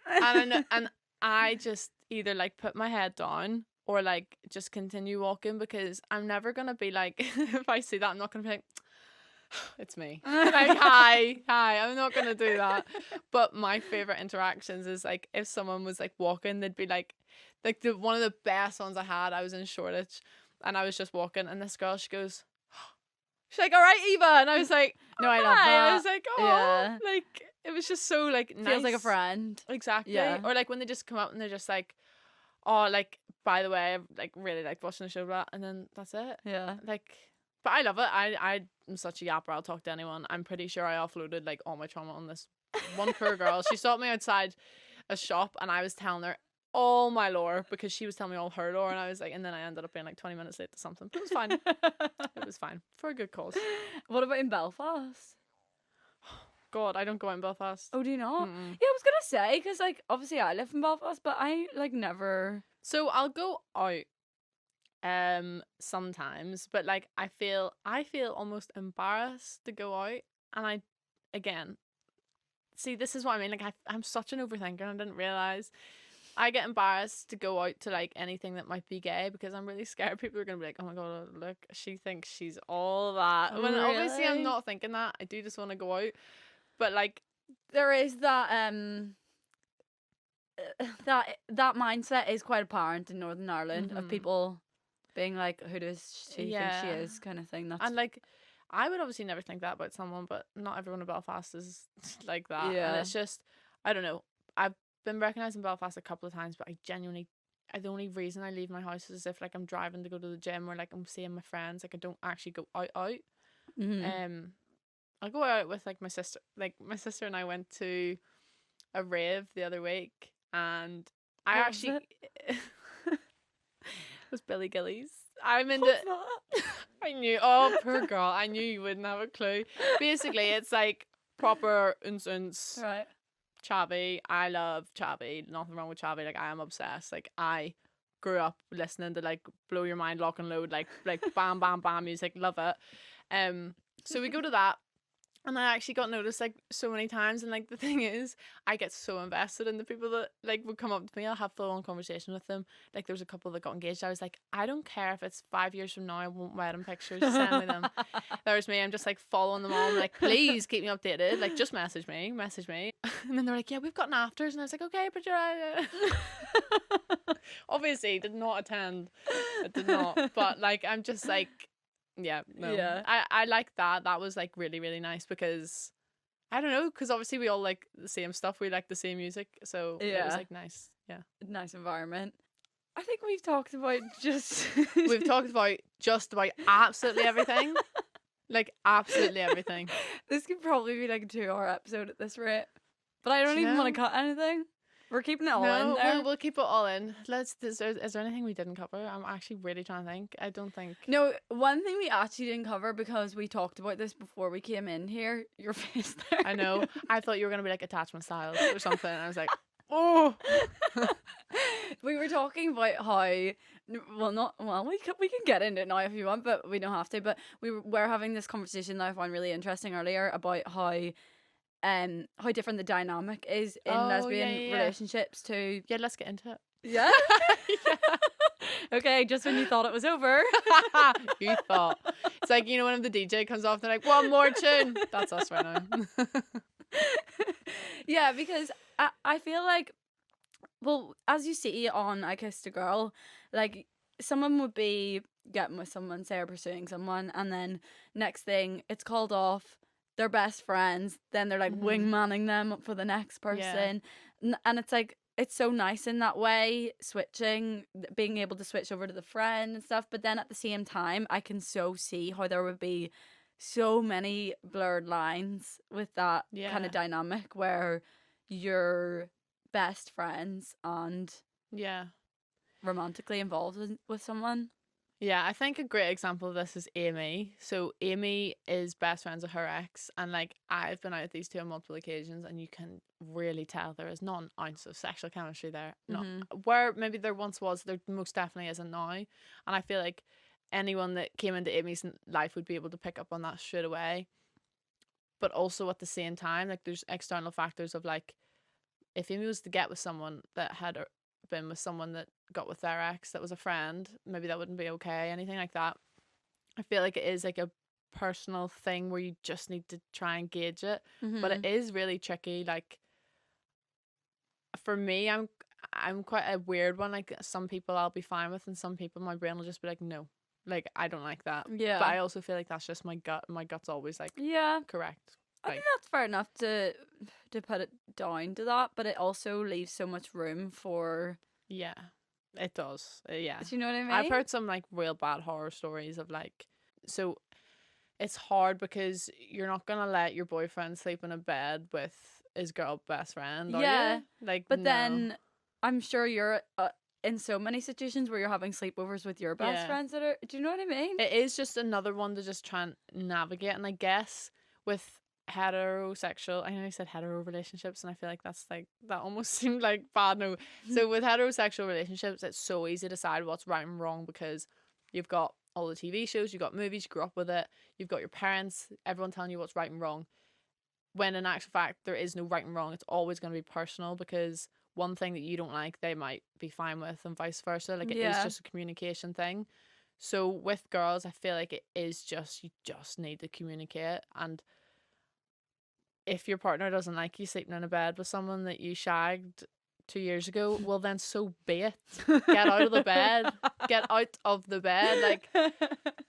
and I just either like put my head down or like just continue walking, because I'm never gonna be like, if I see that, I'm not gonna be like, it's me. Like, hi, I'm not gonna do that. But my favorite interactions is like if someone was like walking, they'd be like the one of the best ones I had. I was in Shoreditch, and I was just walking, and this girl, she's like, all right, Eva, and I was like, No, I love hi. that. I was like, oh, Yeah. like it was just so like nice. Feels like a friend. Exactly. Yeah. Or like when they just come up and they're just like, oh, like by the way, I like really liked watching the show, blah, and then that's it. Yeah. Like, but I love it. I'm such a yapper. I'll talk to anyone. I'm pretty sure I offloaded like all my trauma on this one poor girl. She stopped me outside a shop, and I was telling her all my lore because she was telling me all her lore, and I was like, and then I ended up being like 20 minutes late to something. But it was fine. It was fine for a good cause. What about in Belfast? God, I don't go out in Belfast. Oh, do you not? Mm-mm. Yeah, I was gonna say, because like obviously I live in Belfast, but I like never. So I'll go out sometimes, but like I feel almost embarrassed to go out, and I again see, this is what I mean, like I'm such an overthinker, and I didn't realize I get embarrassed to go out to like anything that might be gay, because I'm really scared people are gonna be like, oh my god, look, she thinks she's all that. When obviously I'm Really? not thinking that. I do just want to go out, but like There is that that mindset is quite apparent in Northern Ireland of Mhm. people being like, who does she think she Yeah. is, kind of thing. That's and like I would obviously never think that about someone, but not everyone in Belfast is like that. And Yeah. it's just, I don't know. I've been recognised in Belfast a couple of times, but the only reason I leave my house is if like I'm driving to go to the gym, or like I'm seeing my friends. Like I don't actually go out. Mhm. I'll go out with like my sister. Like my sister and I went to a rave the other week, and I What was actually it was Billy Gillies. I'm into. What's that? I knew. Oh, poor girl. I knew you wouldn't have a clue. Basically, it's like proper unsuns Right. chavvy. I love chavvy. Nothing wrong with chavvy. Like I am obsessed. Like I grew up listening to like Blow Your Mind, Lock and Load, like bam bam bam music. Love it. So we go to that. And I actually got noticed like so many times, and like the thing is, I get so invested in the people that like would come up to me. I'll have full on conversation with them. Like there was a couple that got engaged. I was like, I don't care if it's 5 years from now. I want wedding pictures. Send me them. There's me. I'm just like following them all. I'm like, please keep me updated. Like just message me. And then they're like, yeah, we've got an afters, and I was like, okay, but you're obviously did not attend. I did not. But like I'm just like. Yeah, no. Yeah. I like that. That was like really, really nice, because I don't know, because obviously we all like the same stuff. We like the same music, so it was Yeah. like nice. Yeah. Nice environment. I think we've talked about just We've talked about just about absolutely everything. Like, absolutely everything. This could probably be like a 2-hour episode at this rate. But I don't Do you even want know? to cut anything. We're keeping it all in No, there. we'll keep it all in. Is there anything we didn't cover? I'm actually really trying to think. I don't think. No, one thing we actually didn't cover because we talked about this before we came in here. Your face there. I know. I thought you were gonna be like attachment styles or something. And I was like, oh. We were talking about how, we can get into it now if you want, but we don't have to. But we're having this conversation that I found really interesting earlier about how different the dynamic is in lesbian relationships to. Yeah, let's get into it. Yeah. Okay, just when you thought it was over. You thought. It's like, you know, when the DJ comes off, they're like, one more tune. That's us right now. Yeah, because I feel like, well, as you see on I Kissed a Girl, like someone would be getting with someone, say, or pursuing someone, and then next thing it's called off, they're best friends, then they're like wingmanning them for the next person. And it's like, it's so nice in that way, being able to switch over to the friend and stuff. But then at the same time, I can so see how there would be so many blurred lines with that kind of dynamic where you're best friends and romantically involved with someone. Yeah, I think a great example of this is Amy. So Amy is best friends with her ex, and like I've been out with these two on multiple occasions, and you can really tell there is not an ounce of sexual chemistry there. Not where maybe there once was, there most definitely isn't now. And I feel like anyone that came into Amy's life would be able to pick up on that straight away. But also at the same time, like there's external factors of like, if Amy was to get with someone that had been with someone that got with their ex that was a friend, maybe that wouldn't be okay, anything like that. I feel like it is like a personal thing where you just need to try and gauge it. But it is really tricky. Like for me, I'm quite a weird one. Like some people I'll be fine with, and some people my brain will just be like, no, like I don't like that. Yeah. But I also feel like that's just my gut. My gut's always like, correct. I think that's fair enough to put it down to that, but it also leaves so much room for. Yeah, it does. Yeah. Do you know what I mean? I've heard some like real bad horror stories of like, so it's hard because you're not gonna let your boyfriend sleep in a bed with his girl best friend, are you? Like, but no. then I'm sure you're in so many situations where you're having sleepovers with your best friends that are. Do you know what I mean? It is just another one to just try and navigate, and I guess with heterosexual, I know I said hetero relationships, and I feel like that's like, that almost seemed like bad. No, so with heterosexual relationships, it's so easy to decide what's right and wrong because you've got all the TV shows, you've got movies, you grew up with it, you've got your parents, everyone telling you what's right and wrong. When in actual fact, there is no right and wrong. It's always going to be personal because one thing that you don't like, they might be fine with, and vice versa. Like it is just a communication thing. So with girls, I feel like it is just, you just need to communicate. And if your partner doesn't like you sleeping in a bed with someone that you shagged 2 years ago, well then so be it. Get out of the bed. Get out of the bed. Like,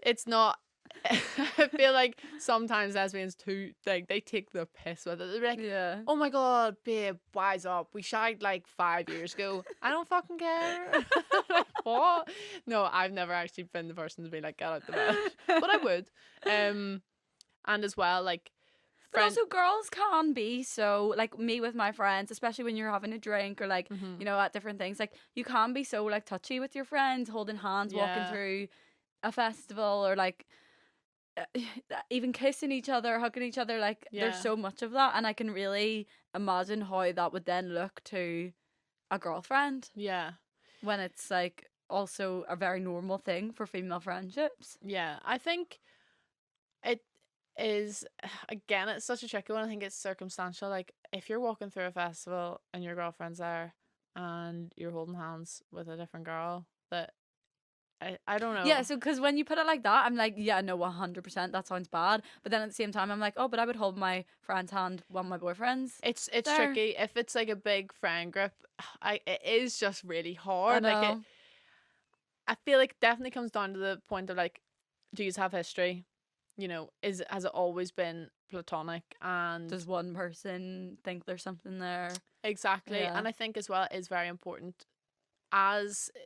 it's not. I feel like sometimes lesbians too, like, they take the piss with it. They're like, oh my god, babe, wise up. We shagged like 5 years ago. I don't fucking care. Like, what? No, I've never actually been the person to be like, get out the bed. But I would. And as well, like, but also girls can be so, like me with my friends, especially when you're having a drink or like, you know, at different things, like you can be so like touchy with your friends, holding hands, walking through a festival, or like even kissing each other, hugging each other. Like there's so much of that, and I can really imagine how that would then look to a girlfriend. Yeah. When it's like also a very normal thing for female friendships. Yeah, I think it is, again, it's such a tricky one. I think it's circumstantial. Like if you're walking through a festival and your girlfriend's there and you're holding hands with a different girl, that I don't know. Yeah, so because when you put it like that, I'm like, yeah, no, 100%, that sounds bad. But then at the same time, I'm like, oh, but I would hold my friend's hand while my boyfriend's It's there. tricky. If it's like a big friend group, it is just really hard. I Like know. I feel like it definitely comes down to the point of like, do you have history? You know, has it always been platonic? And Does one person think there's something there? exactly. Yeah. And I think as well, it is very important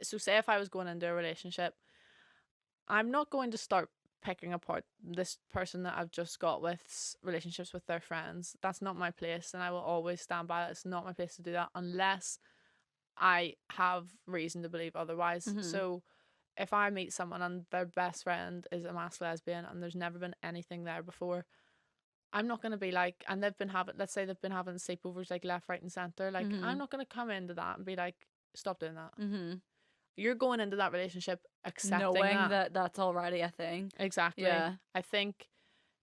so say if I was going into a relationship, I'm not going to start picking apart this person that I've just got with relationships with their friends. That's not my place, and I will always stand by it. It's not my place to do that unless I have reason to believe otherwise. Mhm. So if I meet someone and their best friend is a masked lesbian and there's never been anything there before, I'm not going to be like, and let's say they've been having sleepovers like left, right, and center. Like, Mhm. I'm not going to come into that and be like, stop doing that. Mhm. You're going into that relationship accepting Knowing that. that's already a thing. Exactly. Yeah. I think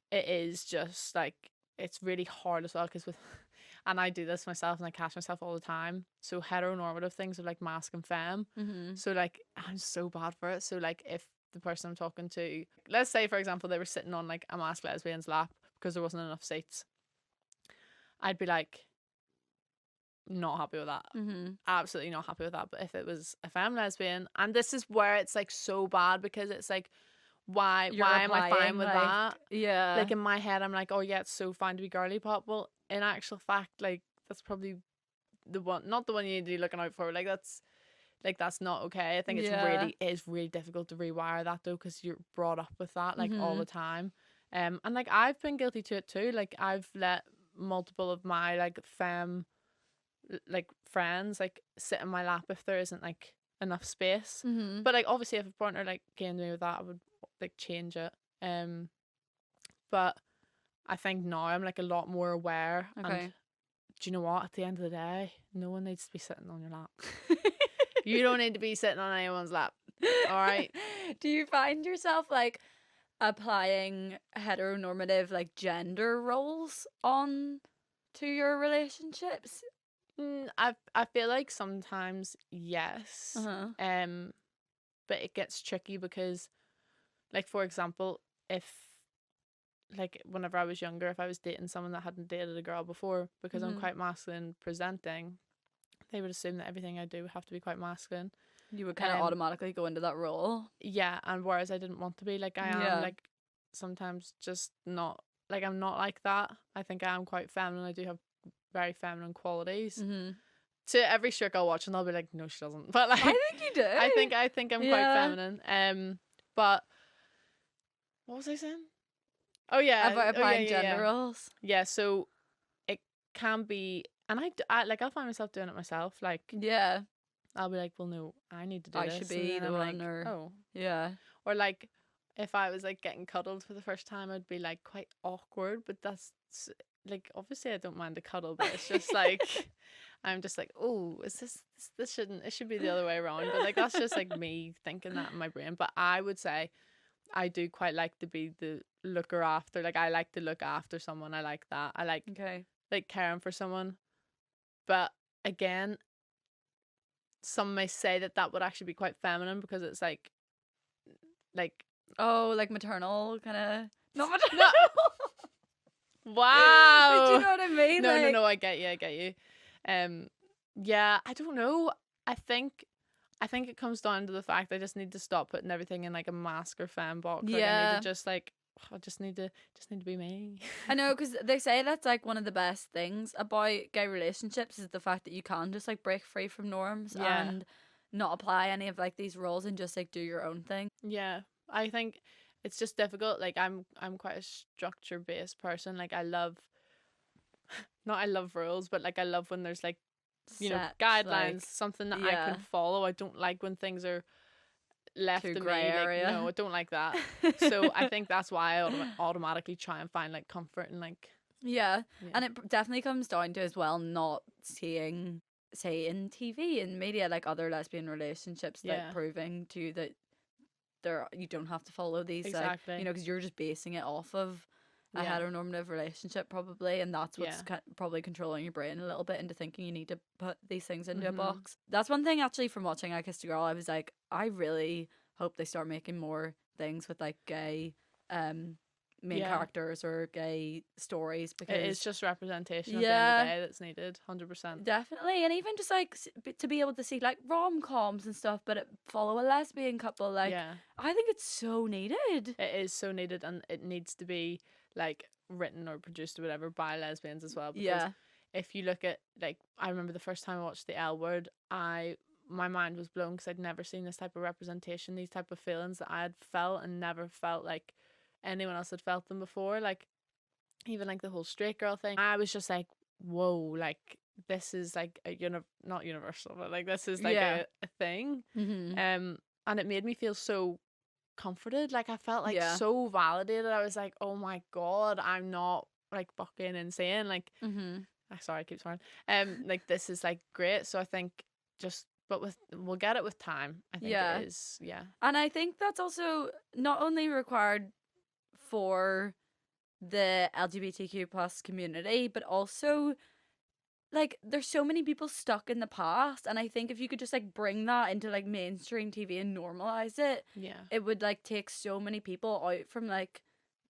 it is just like, it's really hard as well because and I do this myself and I catch myself all the time. So heteronormative things are like masc and femme. Mhm. So like, I'm so bad for it. So like, if the person I'm talking to, let's say for example, they were sitting on like a masked lesbian's lap because there wasn't enough seats, I'd be like, not happy with that. Mhm. Absolutely not happy with that. But if I'm lesbian, and this is where it's like so bad because it's like, why You're am I fine applying, with like, that? yeah. Like in my head, I'm like, oh yeah, it's so fine to be girly pop. Well, in actual fact, like that's probably the one, not the one you need to be looking out for. Like that's not okay. I think Yeah. it is really difficult to rewire that though, because you're brought up with that like all the Mhm. time. And like I've been guilty to it too. Like I've let multiple of my like femme like friends like sit in my lap if there isn't like enough space. Mhm. But like obviously if a partner like came to me with that, I would like change it. But I think now I'm like a lot more aware. And Okay. do you know what? At the end of the day, no one needs to be sitting on your lap. You don't need to be sitting on anyone's lap. All right. Do you find yourself like applying heteronormative like gender roles on to your relationships? I feel like sometimes yes. Uh-huh. But it gets tricky because, like for example, if like whenever I was younger, if I was dating someone that hadn't dated a girl before, because I'm Mhm. quite masculine presenting, they would assume that everything I do would have to be quite masculine. You would kind of automatically go into that role. Yeah, and whereas I didn't want to be, like I am Yeah. like sometimes just not, like I'm not like that. I think I am quite feminine. I do have very feminine qualities. Mhm. To every shirk I'll watch and I'll be like, no, she doesn't. But like I think you do. I think I'm quite Yeah. feminine. But what was I saying? Oh yeah, About applying yeah. gender roles. Yeah, so it can be, and like I'll find myself doing it myself. Like Yeah. I'll be like, well, no, I need to do I this, should and be then the I'm one, like, or oh, yeah. or like if I was like getting cuddled for the first time, I'd be like quite awkward. But that's like obviously I don't mind a cuddle, but it's just like I'm just like, oh, is this shouldn't, it should be the other way around. But like that's just like me thinking that in my brain. But I would say I do quite like to be the looker after. Like I like to look after someone. I like that. I Okay. like caring for someone. But again, some may say that that would actually be quite feminine because it's like Oh, like maternal kind of. Not no. maternal. But you Wow. know what I mean? No, like, I get you. Yeah, I don't know. I think it comes down to the fact I just need to stop putting everything in like a mask or fan box. Like I need Yeah. to just like I just need to be me. I know, because they say that's like one of the best things about gay relationships is the fact that you can just like break free from norms Yeah. and not apply any of like these roles and just like do your own thing. Yeah. I think it's just difficult. Like I'm quite a structure based person. Like I love not I love rules, but like I love when there's like, you know, Set, guidelines, like, something that I yeah, can follow. I don't like when things are left too to grey me. Like area. no, I don't like that. So I think that's why I automatically try and find like comfort in like Yeah. yeah. And it definitely comes down to as well not seeing, say, in TV and media, like other lesbian relationships, Yeah. like proving to you that you don't have to follow these, Exactly. like, you know, because you're just basing it off of a Yeah. heteronormative relationship probably, and that's what's Yeah. probably controlling your brain a little bit into thinking you need to put these things into a Mhm. box. That's one thing actually from watching I Kissed a Girl. I was like, I really hope they start making more things with like gay main Yeah. characters or gay stories, because It is just representation at the end of the day that's needed, 100%. definitely. And even just like to be able to see like rom-coms and stuff, but follow a lesbian couple, like Yeah. I think it's so needed. It is so needed, and it needs to be like written or produced or whatever by lesbians as well. Because Yeah. if you look at like, I remember the first time I watched The L Word, I my mind was blown because I'd never seen this type of representation, these type of feelings that I had felt and never felt like anyone else had felt them before. Like even like the whole straight girl thing, I was just like, whoa, like this is like a not universal, but like this is like a thing. And it made me feel so comforted. Like I felt like so validated. I was like, oh my god, I'm not like fucking insane. Like sorry, I keep swearing. Like this is like great. So I think but we'll get it with time. I think it is. Yeah. And I think that's also not only required for the LGBTQ plus community, but also like there's so many people stuck in the past, and I think if you could just like bring that into like mainstream TV and normalize it, it would like take so many people out from like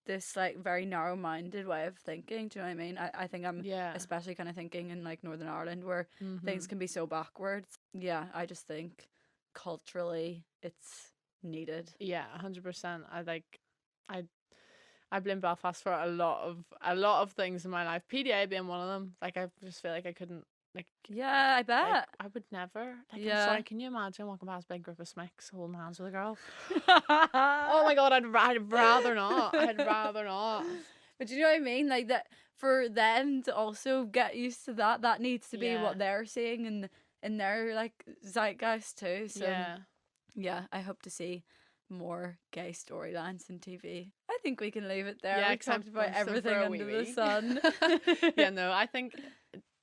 this like very narrow-minded way of thinking. Do you know what I mean? I think I'm especially kind of thinking in like Northern Ireland where things can be so backwards. I just think culturally it's needed. 100%. I blame Belfast for a lot of things in my life, PDA being one of them. Like I just feel like I couldn't like. I bet. Like, I would never. Like, I'm sorry, can you imagine walking past a big group of smicks holding hands with a girl? Oh my god, I'd rather not. I'd rather not. But you know what I mean? Like that for them to also get used to that needs to be what they're seeing in their like zeitgeist too. So I hope to see more gay storylines in TV. I think we can leave it there. We talked about everything under the sun. No, I think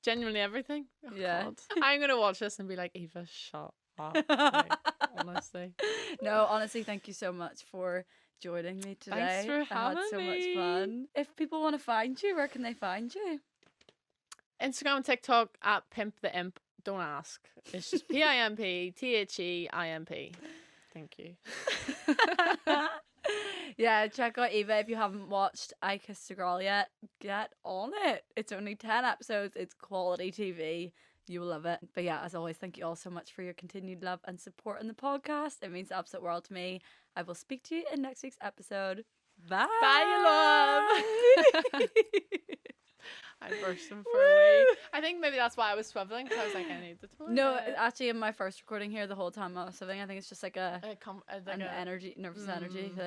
genuinely everything. God. I'm gonna watch this and be like, Eva, shut up. Like, honestly. No, honestly, thank you so much for joining me today. Thanks for having I had so me. much fun. If people want to find you, where can they find you? Instagram and TikTok at Pimp the Imp. Don't ask. It's just PIMPTHEIMP. Thank you. Check out Eva if you haven't watched I Kissed a Girl yet. Get on it. It's only 10 episodes. It's quality TV. You will love it. But as always, thank you all so much for your continued love and support in the podcast. It means the absolute world to me. I will speak to you in next week's episode. Bye. Bye, love. I burst them for a wee. I think maybe that's why I was swiveling, because I was like, I need the toilet. No, actually, in my first recording here, the whole time I was swiveling, I think it's just like an energy, nervous energy thing.